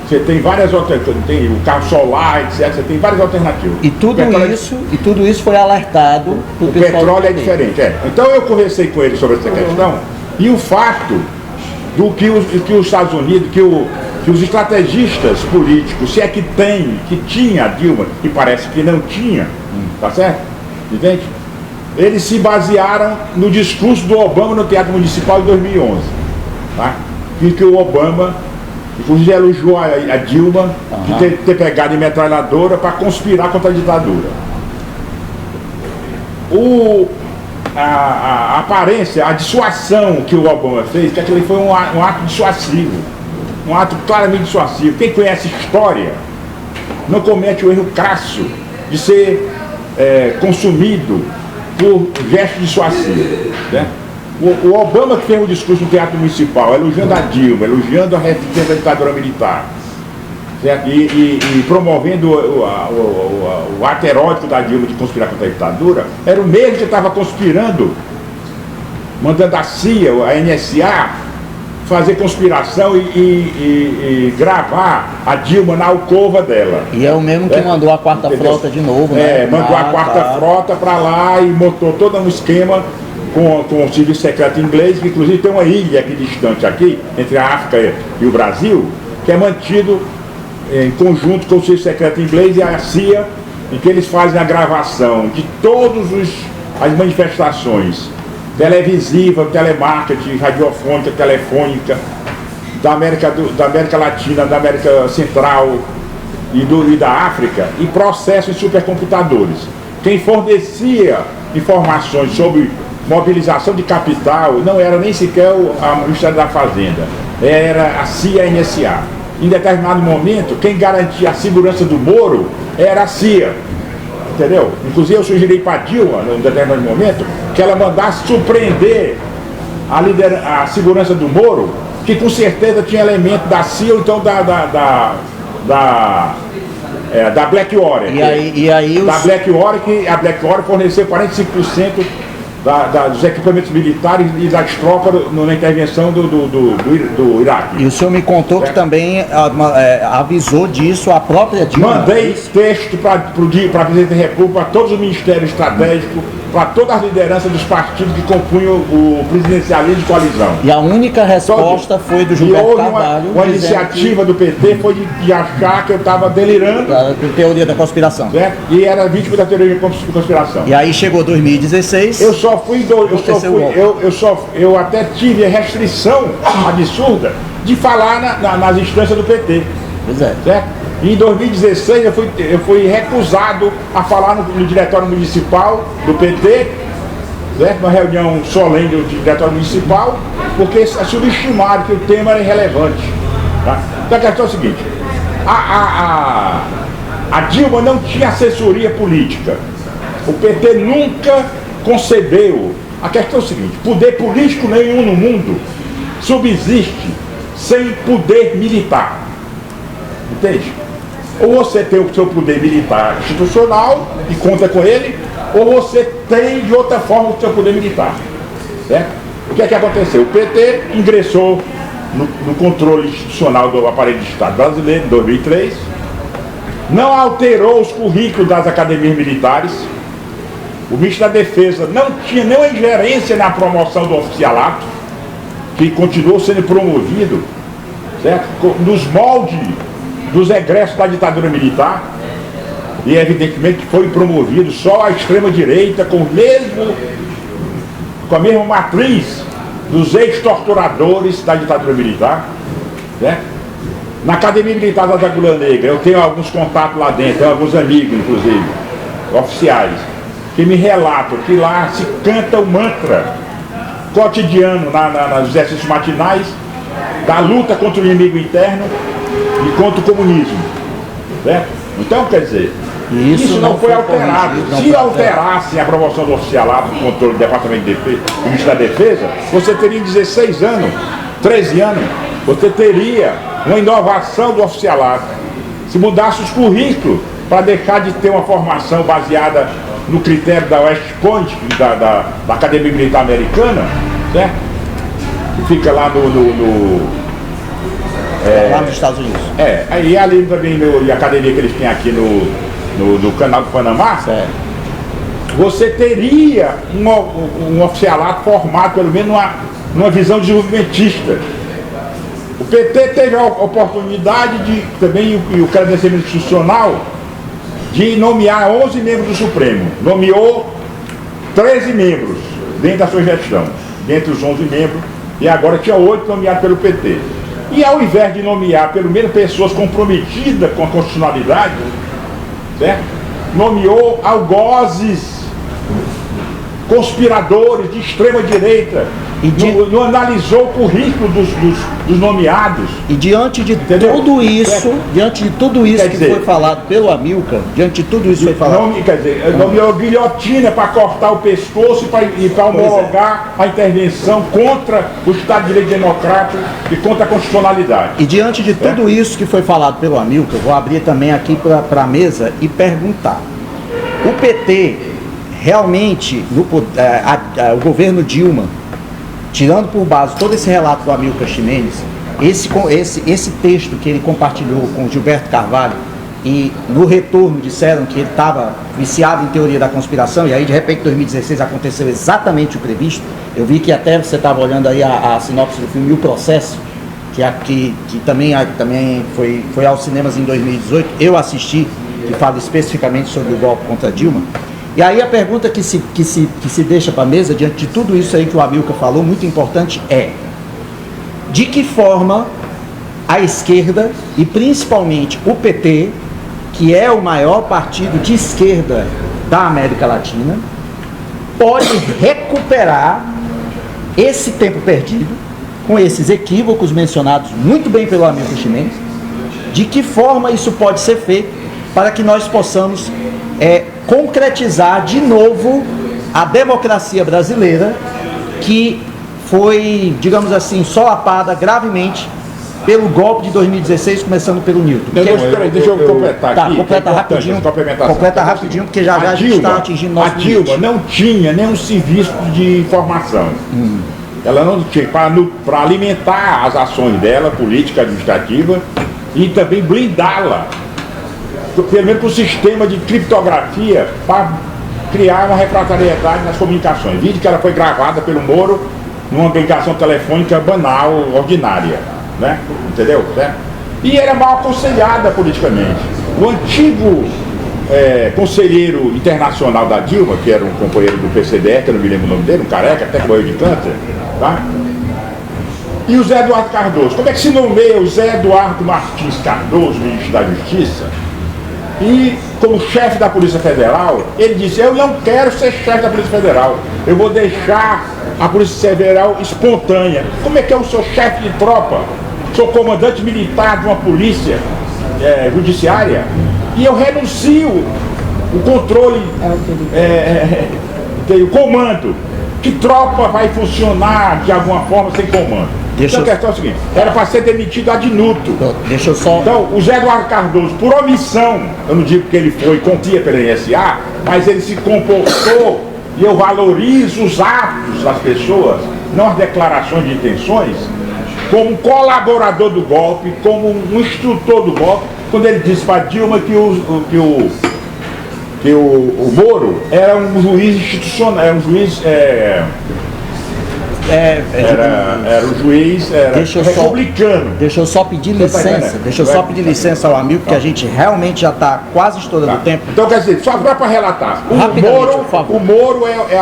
você tem várias outras, tem o carro solar, etc. Você tem várias alternativas. E tudo isso foi alertado pro pessoal. O petróleo é diferente. Então eu conversei com ele sobre essa questão e o fato do que os Estados Unidos, que os estrategistas políticos, se é que tinha a Dilma, que parece que não tinha, tá certo? Entende? Eles se basearam no discurso do Obama no Teatro Municipal de 2011, tá? Em que o Obama, inclusive, elogiou a Dilma de ter pegado em metralhadora para conspirar contra a ditadura. A aparência, a dissuasão que o Obama fez, que aquele foi um ato dissuasivo, um ato claramente dissuasivo. Quem conhece história não comete o erro crasso de ser consumido por gestos dissuasivos. Né? O Obama que fez um discurso no Teatro Municipal, elogiando a Dilma, elogiando a resistência da ditadura militar, certo? E promovendo o ato erótico da Dilma de conspirar contra a ditadura, era o mesmo que estava conspirando, mandando a CIA, a NSA, fazer conspiração e gravar a Dilma na alcova dela. E é o mesmo que mandou a quarta frota de novo, né? Mandou a quarta frota para lá e montou todo um esquema com o serviço secreto inglês, que inclusive tem uma ilha aqui distante aqui, entre a África e o Brasil, que é mantido em conjunto com o serviço secreto inglês e a CIA, em que eles fazem a gravação de todas as manifestações televisiva, telemarketing, radiofônica, telefônica da América Latina, da América Central e da África, e processos em supercomputadores. Quem fornecia informações sobre mobilização de capital não era nem sequer o Ministério da Fazenda, era a CIA e a NSA. Em determinado momento, quem garantia a segurança do Moro era a CIA. Entendeu? Inclusive eu sugeri para a Dilma, num determinado momento, que ela mandasse surpreender a segurança do Moro, que com certeza tinha elemento da CIA ou então da Blackwater. Da Blackwater, que a Blackwater forneceu 45% dos equipamentos militares e das tropas na intervenção do Iraque. E o senhor me contou que também avisou disso a própria Dilma. Mandei texto para a Presidente da República, para todos os ministérios estratégicos, para todas as lideranças dos partidos que compunham o presidencialismo de coalizão. E a única resposta foi do Gilberto Carvalho. Uma iniciativa do PT foi de achar que eu estava delirando. Da teoria da conspiração. Certo? E era vítima da teoria da conspiração. E aí chegou 2016. Eu até tive a restrição absurda de falar nas instâncias do PT. Pois é. Certo? E em 2016 eu fui recusado a falar no Diretório Municipal do PT, certo? Uma reunião solene do Diretório Municipal, porque subestimaram que o tema era irrelevante. Tá? Então a questão é a seguinte, a Dilma não tinha assessoria política. O PT nunca concebeu. A questão é o seguinte, poder político nenhum no mundo subsiste sem poder militar. Entende? Ou você tem o seu poder militar institucional e conta com ele, ou você tem de outra forma o seu poder militar. Certo? O que é que aconteceu? O PT ingressou no controle institucional do aparelho de Estado brasileiro em 2003, não alterou os currículos das academias militares, o ministro da Defesa não tinha nenhuma ingerência na promoção do oficialato, que continuou sendo promovido, certo? Nos moldes dos egressos da ditadura militar, e evidentemente foi promovido só a extrema-direita com a mesma matriz dos ex-torturadores da ditadura militar, né? Na Academia Militar da Agulha Negra, eu tenho alguns contatos lá dentro, tenho alguns amigos, inclusive, oficiais, que me relatam que lá se canta o mantra cotidiano nos exercícios matinais da luta contra o inimigo interno e contra o comunismo, certo? Então, quer dizer, isso não foi alterado. Se alterasse a promoção do oficialato do controle do Departamento de Defesa, do Ministro da Defesa, você teria 16 anos, 13 anos, você teria uma inovação do oficialato. Se mudasse os currículos para deixar de ter uma formação baseada no critério da West Point, da Academia Militar Americana, certo? Que fica lá lá nos Estados Unidos. E ali também a academia que eles têm aqui no Canal do Panamá, certo? Você teria um oficialato formado pelo menos numa visão desenvolvimentista. O PT teve a oportunidade de também, e o credenciamento institucional, de nomear 11 membros do Supremo. Nomeou 13 membros dentro da sua gestão, dentre os 11 membros, e agora tinha 8 nomeados pelo PT. E ao invés de nomear pelo menos pessoas comprometidas com a constitucionalidade, certo? Nomeou algozes, conspiradores de extrema direita, não analisou o currículo dos nomeados. E diante de tudo isso, que foi falado pelo Amilcar, diante de tudo isso foi falado. Nomeou guilhotina para cortar o pescoço e para homologar a intervenção contra o Estado de Direito Democrático e contra a constitucionalidade. E diante de tudo isso que foi falado pelo Amilcar, vou abrir também aqui para a mesa e perguntar. O PT realmente, o governo Dilma, tirando por base todo esse relato do Amilcar Ximenes, esse texto que ele compartilhou com o Gilberto Carvalho, e no retorno disseram que ele estava viciado em teoria da conspiração, e aí de repente em 2016 aconteceu exatamente o previsto. Eu vi que até você estava olhando aí a sinopse do filme O Processo, que também foi aos cinemas em 2018, eu assisti, que fala especificamente sobre o golpe contra Dilma. E aí a pergunta que se deixa para a mesa, diante de tudo isso aí que o Amilcar falou, muito importante, é: de que forma a esquerda, e principalmente o PT, que é o maior partido de esquerda da América Latina, pode recuperar esse tempo perdido, com esses equívocos mencionados muito bem pelo Amilcar Ximenes? De que forma isso pode ser feito para que nós possamos concretizar de novo a democracia brasileira, que foi, digamos assim, solapada gravemente pelo golpe de 2016, começando pelo Nilton. Deixa eu completar aqui. Completa rapidinho, porque já a gente está atingindo nosso limite. A Dilma não tinha nenhum serviço de informação. Ela não tinha para alimentar as ações dela, política, administrativa, e também blindá-la, pelo menos com o sistema de criptografia, para criar uma refratariedade nas comunicações. Vídeo que ela foi gravada pelo Moro numa ligação telefônica banal, ordinária, né? Entendeu? Certo? E era mal aconselhada politicamente. O antigo conselheiro internacional da Dilma, que era um companheiro do PCDE, que eu não me lembro o nome dele, um careca, até que morreu de câncer, tá? E o Zé Eduardo Cardoso? Como é que se nomeia o Zé Eduardo Martins Cardoso, ministro da Justiça? E como chefe da Polícia Federal, ele disse, eu não quero ser chefe da Polícia Federal, eu vou deixar a Polícia Federal espontânea. Como é que eu sou chefe de tropa? Sou comandante militar de uma polícia judiciária e eu renuncio o controle, o comando. Que tropa vai funcionar de alguma forma sem comando? Então a questão é a seguinte, era para ser demitido ad nutum. Deixa eu só... Então, o Zé Eduardo Cardoso, por omissão, eu não digo que ele foi confia pela NSA, mas ele se comportou, e eu valorizo os atos das pessoas, não as declarações de intenções, como colaborador do golpe, como um instrutor do golpe, quando ele disse para Dilma que o Moro era um juiz institucional, era um juiz... Era um juiz republicano. Deixa eu só pedir licença. Deixa eu só pedir licença ao amigo, porque a gente realmente já está quase estourando o tempo. Então quer dizer, só para relatar. O Moro é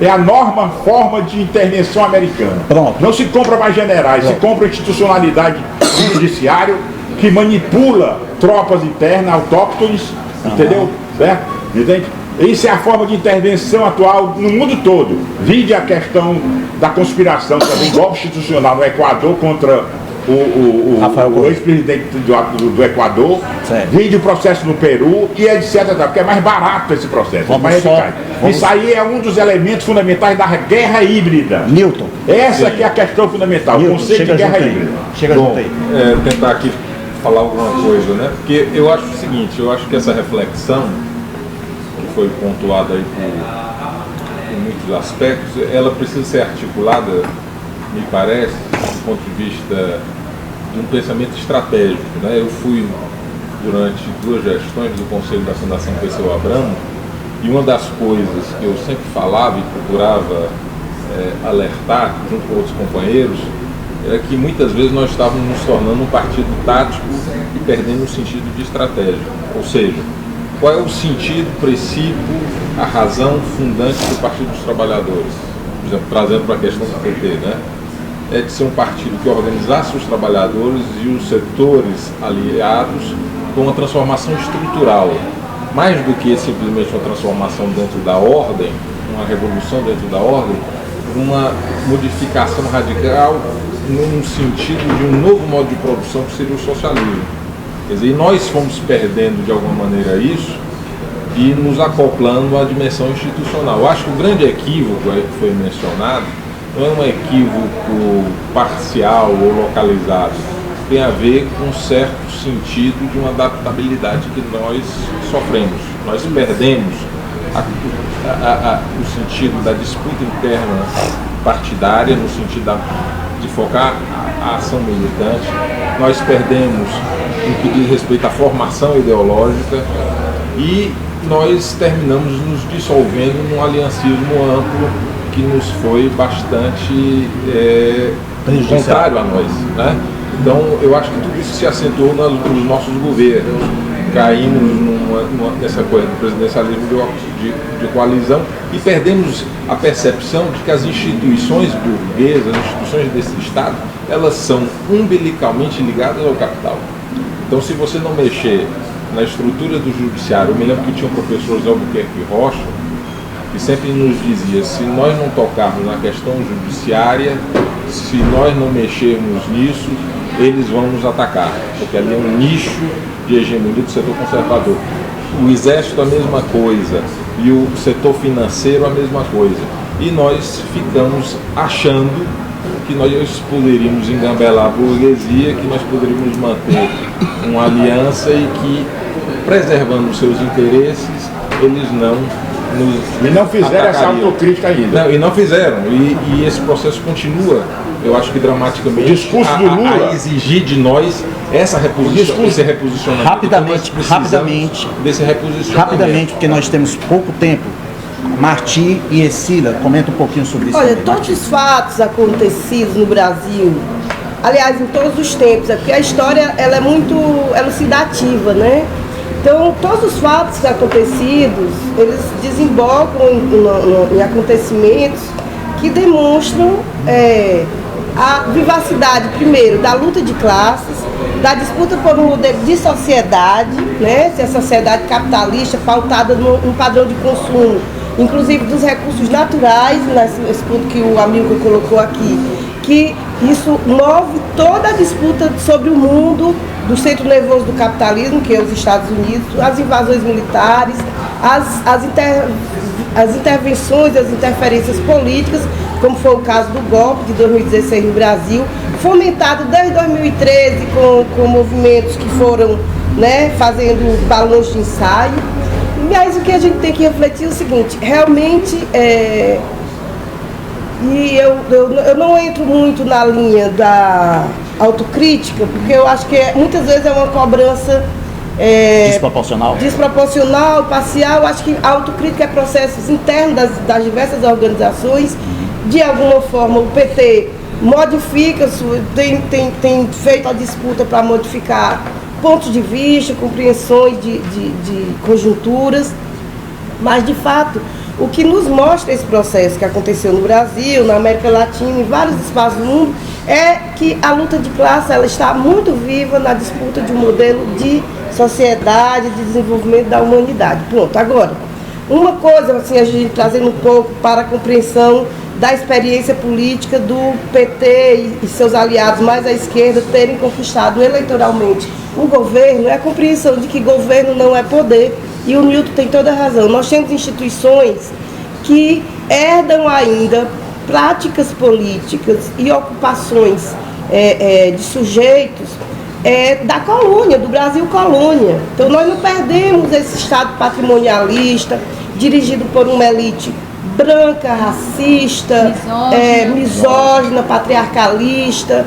a norma forma de intervenção americana. Pronto. Não se compra mais generais, se compra institucionalidade do judiciário que manipula tropas internas, autóctones, entendeu? Certo? Entende? Isso é a forma de intervenção atual no mundo todo. Vide a questão da conspiração, também golpe institucional no Equador contra o ex-presidente do Equador. Vide o processo no Peru e etc. Porque é mais barato esse processo, mais eficaz. Isso aí é um dos elementos fundamentais da guerra híbrida. Newton. Essa que é a questão fundamental, o conceito de guerra híbrida. Chega junto aí. Tentar aqui falar alguma coisa, né? Porque eu acho o seguinte, eu acho que essa reflexão foi pontuada aí por muitos aspectos, ela precisa ser articulada, me parece, do ponto de vista de um pensamento estratégico, né? Eu fui durante 2 gestões do Conselho da Fundação Perseu Abramo e uma das coisas que eu sempre falava e procurava alertar junto com outros companheiros era que muitas vezes nós estávamos nos tornando um partido tático e perdendo o sentido de estratégia, ou seja, qual é o sentido, o princípio, a razão fundante do Partido dos Trabalhadores? Por exemplo, trazendo para a questão do PT, né? É de ser um partido que organizasse os trabalhadores e os setores aliados com uma transformação estrutural. Mais do que simplesmente uma transformação dentro da ordem, uma revolução dentro da ordem, uma modificação radical num sentido de um novo modo de produção que seria o socialismo. Quer dizer, e nós fomos perdendo de alguma maneira isso e nos acoplando à dimensão institucional. Eu acho que o grande equívoco aí que foi mencionado não é um equívoco parcial ou localizado, tem a ver com um certo sentido de uma adaptabilidade que nós sofremos. Nós perdemos o sentido da disputa interna partidária, no sentido de focar a ação militante, nós perdemos no que diz respeito à formação ideológica e nós terminamos nos dissolvendo num aliancismo amplo que nos foi bastante contrário a nós, né? Então eu acho que tudo isso se acentuou nos nossos governos, caímos nessa coisa do presidencialismo de coalizão e perdemos a percepção de que as instituições burguesas, as instituições desse Estado, elas são umbilicalmente ligadas ao capital. Então, se você não mexer na estrutura do judiciário, eu me lembro que tinha um professor Zé Albuquerque Rocha, que sempre nos dizia, se nós não tocarmos na questão judiciária, se nós não mexermos nisso, eles vão nos atacar, porque ali é um nicho de hegemonia do setor conservador. O Exército a mesma coisa, e o setor financeiro a mesma coisa. E nós ficamos achando que nós poderíamos engambelar a burguesia, que nós poderíamos manter uma aliança e que, preservando os seus interesses, eles não nos E não fizeram essa autocrítica ainda. Não, e não fizeram. E esse processo continua, eu acho que dramaticamente, o discurso do Lula a exigir de nós esse reposicionamento. Rapidamente, desse reposicionamento. Rapidamente, porque nós temos pouco tempo. Marti e Escila, comenta um pouquinho sobre isso. Olha, também, todos os fatos acontecidos no Brasil, aliás, em todos os tempos, é porque a história ela é muito elucidativa, né? Então, todos os fatos acontecidos, eles desembocam em acontecimentos que demonstram a vivacidade, primeiro, da luta de classes, da disputa por um modelo de sociedade, né? Se a sociedade capitalista pautada num padrão de consumo, inclusive dos recursos naturais, nesse ponto que o amigo colocou aqui, que isso move toda a disputa sobre o mundo, do centro nervoso do capitalismo, que é os Estados Unidos, as invasões militares, as intervenções, as interferências políticas, como foi o caso do golpe de 2016 no Brasil, fomentado desde 2013 com movimentos que foram, né, fazendo balões de ensaio. Mas o que a gente tem que refletir é o seguinte, realmente, e eu não entro muito na linha da autocrítica, porque eu acho que muitas vezes é uma cobrança desproporcional, parcial. Eu acho que a autocrítica é processos internos das diversas organizações. De alguma forma o PT modifica, tem feito a disputa para modificar pontos de vista, compreensões de conjunturas, mas de fato o que nos mostra esse processo que aconteceu no Brasil, na América Latina, em vários espaços do mundo, é que a luta de classe ela está muito viva na disputa de um modelo de sociedade, de desenvolvimento da humanidade. Pronto, agora, uma coisa, assim, a gente trazendo um pouco para a compreensão da experiência política do PT e seus aliados mais à esquerda terem conquistado eleitoralmente o governo, é a compreensão de que governo não é poder, e o Nilton tem toda a razão. Nós temos instituições que herdam ainda práticas políticas e ocupações de sujeitos da colônia, do Brasil colônia. Então nós não perdemos esse Estado patrimonialista, dirigido por uma elite branca, racista, misógina, patriarcalista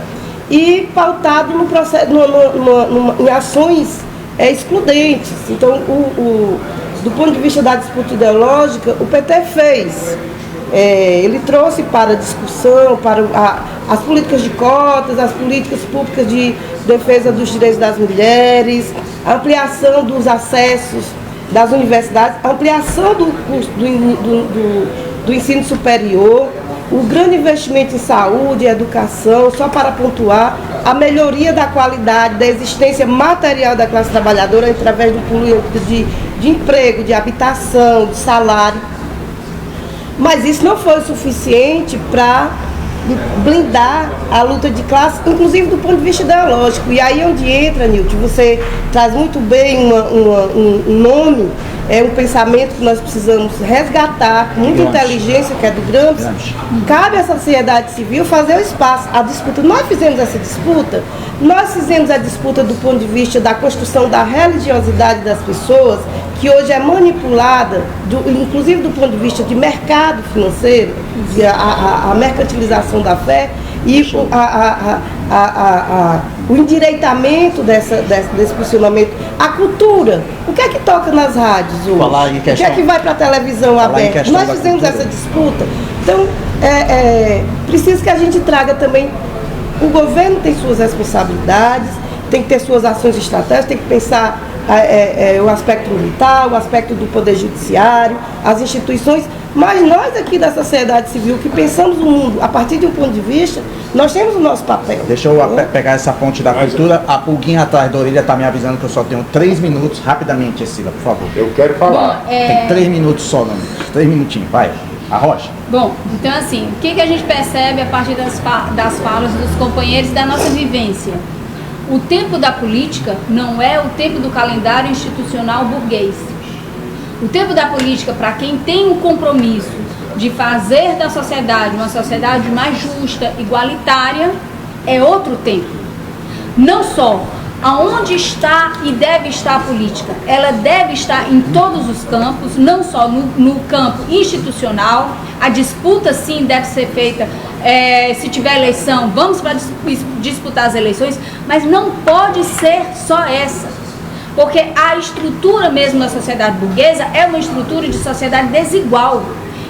e pautado no processo, em ações excludentes. Então, do ponto de vista da disputa ideológica, o PT fez. Ele trouxe para a discussão, para as políticas de cotas, as políticas públicas de defesa dos direitos das mulheres, a ampliação dos acessos das universidades, a ampliação do ensino superior, o grande investimento em saúde e educação, só para pontuar, a melhoria da qualidade, da existência material da classe trabalhadora através do plano de emprego, de habitação, de salário. Mas isso não foi o suficiente para blindar a luta de classe, inclusive do ponto de vista ideológico. E aí onde entra, Nilton, você traz muito bem um nome, um pensamento que nós precisamos resgatar com muita inteligência, que é do Gramsci. Cabe à sociedade civil fazer o espaço, a disputa. Nós fizemos essa disputa, nós fizemos a disputa do ponto de vista da construção da religiosidade das pessoas, que hoje é manipulada, inclusive do ponto de vista de mercado financeiro, a mercantilização da fé e o endireitamento desse posicionamento. A cultura, o que é que toca nas rádios hoje? O que é que vai para a televisão aberta? Nós fizemos essa disputa. Então, precisa que a gente traga também, o governo tem suas responsabilidades, tem que ter suas ações estratégicas, tem que pensar o aspecto militar, o aspecto do poder judiciário, as instituições, mas nós aqui da sociedade civil que pensamos o mundo a partir de um ponto de vista, nós temos o nosso papel. Deixa eu pegar essa ponte da cultura. A pulguinha atrás da orelha está me avisando que eu só tenho 3 minutos. Rapidamente, Cecília, por favor. Eu quero falar. Bom, Tem 3 minutos só, não. 3 minutinhos, vai. Arrocha. Bom, então assim, o que a gente percebe a partir das falas dos companheiros da nossa vivência? O tempo da política não é o tempo do calendário institucional burguês. O tempo da política, para quem tem um compromisso de fazer da sociedade uma sociedade mais justa, igualitária, é outro tempo. Não só aonde está e deve estar a política, ela deve estar em todos os campos, não só no campo institucional. A disputa sim deve ser feita, se tiver eleição, vamos para disputar as eleições, mas não pode ser só essa, porque a estrutura mesmo da sociedade burguesa é uma estrutura de sociedade desigual.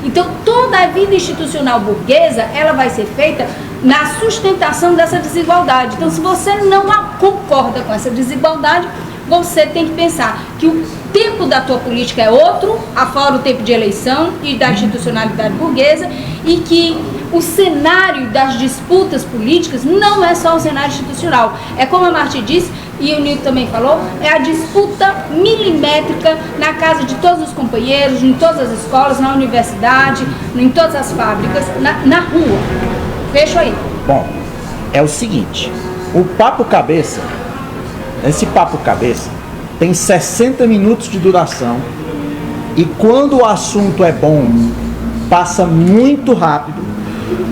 Então toda a vida institucional burguesa, ela vai ser feita na sustentação dessa desigualdade. Então, se você não concorda com essa desigualdade, você tem que pensar que o tempo da tua política é outro, afora o tempo de eleição e da institucionalidade burguesa, e que o cenário das disputas políticas não é só o cenário institucional. É como a Marti disse, e o Nilton também falou, é a disputa milimétrica na casa de todos os companheiros, em todas as escolas, na universidade, em todas as fábricas, na rua. Fecho aí. Bom, é o seguinte, o Papo Cabeça, esse Papo Cabeça tem 60 minutos de duração e quando o assunto é bom, passa muito rápido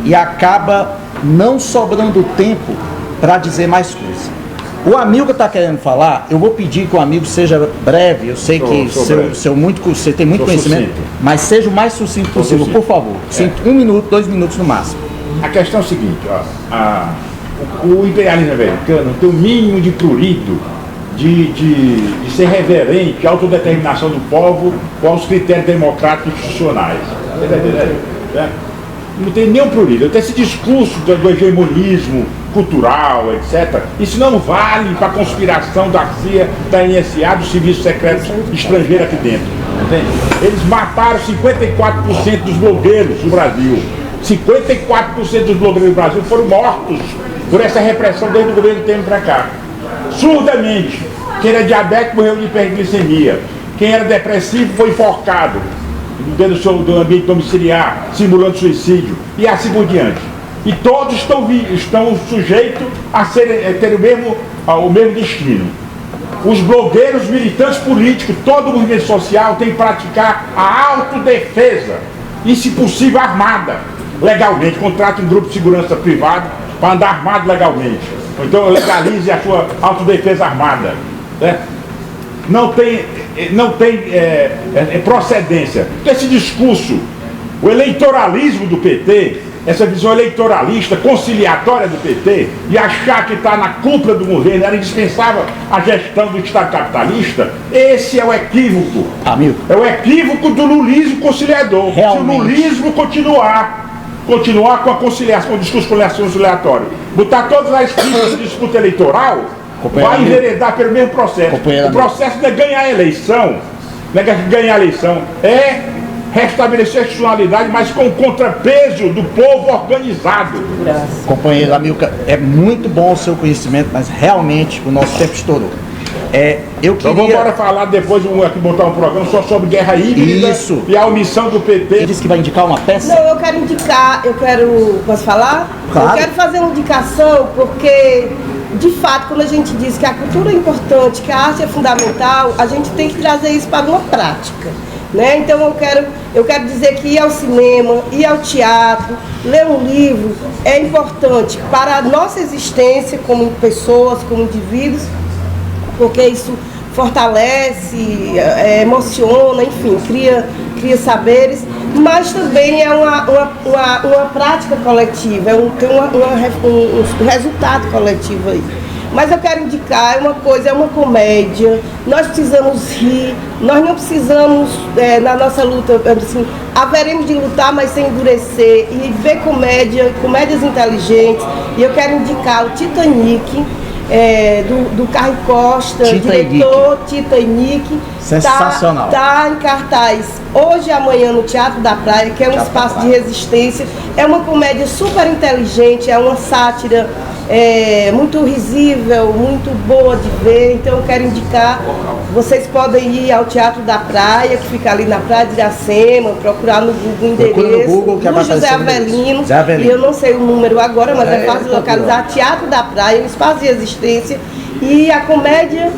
e acaba não sobrando tempo para dizer mais coisas. O amigo que está querendo falar, eu vou pedir que o amigo seja breve, eu sei que você tem muito conhecimento, sucinto. Mas seja o mais sucinto possível, por favor. 1 minuto, 2 minutos no máximo. A questão é o seguinte, ó, o imperialismo americano tem o mínimo de prurido de ser reverente à autodeterminação do povo com os critérios democráticos institucionais. Você está entendendo? Não tem nenhum prurido. Tem esse discurso do hegemonismo cultural, etc. Isso não vale para a conspiração da CIA, da NSA, dos serviços secretos estrangeiros aqui dentro. Entende? Eles mataram 54% dos blogueiros do Brasil. 54% dos blogueiros do Brasil foram mortos por essa repressão desde o governo Temer para cá. Surdamente. Quem era diabético morreu de hiperglicemia. Quem era depressivo foi enforcado dentro do ambiente domiciliar, simulando suicídio, e assim por diante. E todos estão sujeitos a ter o mesmo destino. Os blogueiros, militantes políticos, todo o movimento social tem que praticar a autodefesa, e se possível armada, legalmente. Contrate um grupo de segurança privado para andar armado legalmente. Então legalize a sua autodefesa armada. Né? Não tem procedência. Então, esse discurso, o eleitoralismo do PT, essa visão eleitoralista, conciliatória do PT, e achar que está na cúpula do governo, era indispensável a gestão do Estado capitalista, esse é o equívoco. Amigo. É o equívoco do lulismo conciliador. Realmente. Se o lulismo continuar com a conciliação, com o discurso conciliatório, botar todas as críticas de disputa eleitoral, vai enveredar pelo mesmo processo. O processo não é ganhar a eleição, é restabelecer a institucionalidade, mas com o contrapeso do povo organizado. Companheiro Amilcar, é muito bom o seu conhecimento, mas realmente o nosso tempo estourou. Então vamos agora falar depois, aqui botar um programa só sobre guerra híbrida. Isso. E a omissão do PT. Ele disse que vai indicar uma peça? Não, posso falar? Claro. Eu quero fazer uma indicação porque, de fato, quando a gente diz que a cultura é importante, que a arte é fundamental, a gente tem que trazer isso para uma prática. Né? Então eu quero dizer que ir ao cinema, ir ao teatro, ler um livro é importante para a nossa existência como pessoas, como indivíduos, porque isso fortalece, emociona, enfim, cria saberes, mas também é uma prática coletiva, tem um resultado coletivo aí. Mas eu quero indicar, é uma comédia, nós precisamos rir, nós não precisamos, na nossa luta, assim, haveremos de lutar, mas sem endurecer, e ver comédias inteligentes, e eu quero indicar o Titanic, do Caio Costa, diretor Titanic. Sensacional. Tá em cartaz hoje e amanhã no Teatro da Praia, que é um espaço de resistência. É uma comédia super inteligente, é uma sátira muito risível, muito boa de ver. Então eu quero indicar, vocês podem ir ao Teatro da Praia, que fica ali na Praia de Iracema, procurar no Google o endereço, no Google, que do José Avelino, e eu não sei o número agora, mas é fácil localizar. Teatro da Praia, um espaço de resistência, e a comédia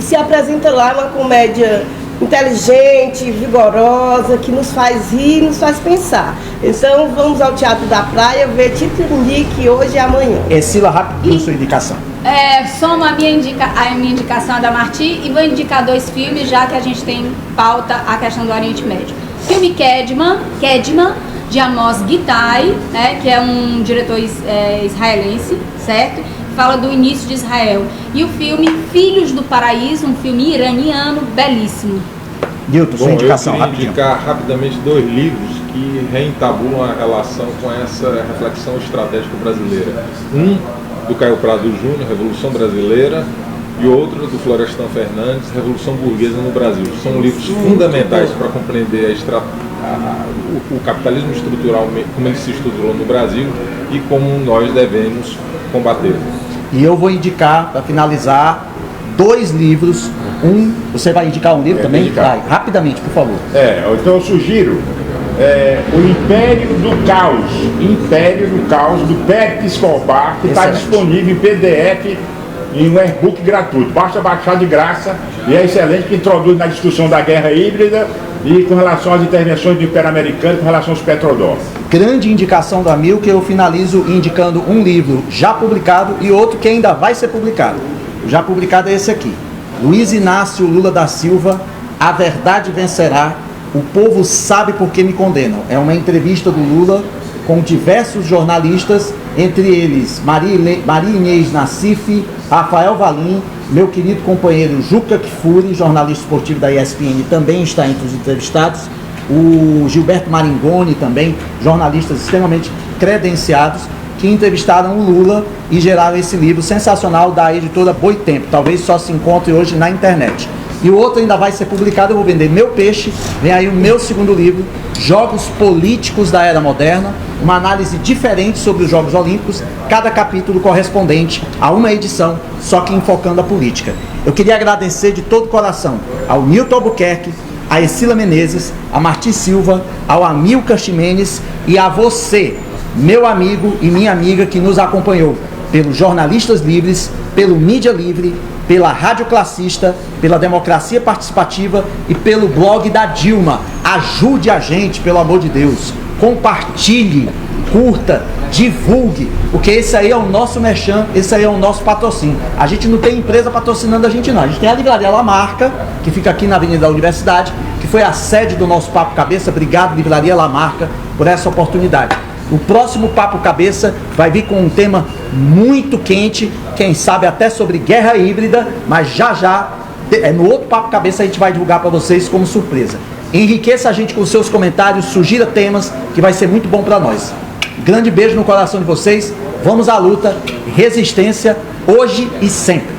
se apresenta lá, uma comédia inteligente, vigorosa, que nos faz rir, nos faz pensar. Então vamos ao Teatro da Praia ver Titanic hoje e amanhã. Sila, rapidinho sua indicação. Soma a minha indicação da Marti, e vou indicar 2 filmes, já que a gente tem pauta a questão do Oriente Médio. Filme Kedman, de Amos Gitai, né, que é um diretor israelense, certo? Fala do início de Israel. E o filme Filhos do Paraíso, um filme iraniano belíssimo. Nilton, sua indicação, eu queria indicar rapidamente 2 livros que reentabulam a relação com essa reflexão estratégica brasileira. Um, do Caio Prado Júnior, Revolução Brasileira, e outra do Florestan Fernandes, Revolução Burguesa no Brasil. São livros fundamentais para compreender o capitalismo estrutural, como ele se estruturou no Brasil e como nós devemos combater. E eu vou indicar, para finalizar, 2 livros. Você vai indicar um livro também? Vai, rapidamente, por favor. Então eu sugiro o Império do Caos, do Pérez Escobar, que está disponível em PDF, em um e-book gratuito. Basta baixar de graça e é excelente, que introduz na discussão da guerra híbrida e com relação às intervenções do Império Americano, com relação aos petrodólares. Grande indicação do Amil, que eu finalizo indicando um livro já publicado e outro que ainda vai ser publicado. O já publicado é esse aqui. Luiz Inácio Lula da Silva, A Verdade Vencerá, o povo sabe por que me condenam. É uma entrevista do Lula com diversos jornalistas, entre eles Maria Inês Nassif, Rafael Valim, meu querido companheiro Juca Kfouri, jornalista esportivo da ESPN, também está entre os entrevistados, o Gilberto Maringoni também, jornalistas extremamente credenciados, que entrevistaram o Lula e geraram esse livro sensacional da editora Boitempo. Talvez só se encontre hoje na internet. E o outro ainda vai ser publicado, eu vou vender meu peixe. Vem aí o meu segundo livro, Jogos Políticos da Era Moderna, uma análise diferente sobre os Jogos Olímpicos, cada capítulo correspondente a uma edição, só que enfocando a política. Eu queria agradecer de todo o coração ao Nilton Albuquerque, a Escila Menezes, a Marti Silva, ao Amilcar Ximenes e a você, meu amigo e minha amiga que nos acompanhou pelos Jornalistas Livres, pelo Mídia Livre, pela Rádio Classista, pela Democracia Participativa e pelo blog da Dilma. Ajude a gente, pelo amor de Deus. Compartilhe, curta, divulgue, porque esse aí é o nosso merchan, esse aí é o nosso patrocínio. A gente não tem empresa patrocinando a gente não. A gente tem a Livraria Lamarca, que fica aqui na Avenida da Universidade, que foi a sede do nosso Papo Cabeça. Obrigado, Livraria Lamarca, por essa oportunidade. O próximo Papo Cabeça vai vir com um tema muito quente, quem sabe até sobre guerra híbrida, mas já, no outro Papo Cabeça a gente vai divulgar para vocês como surpresa. Enriqueça a gente com seus comentários, sugira temas, que vai ser muito bom para nós. Grande beijo no coração de vocês, vamos à luta, resistência, hoje e sempre.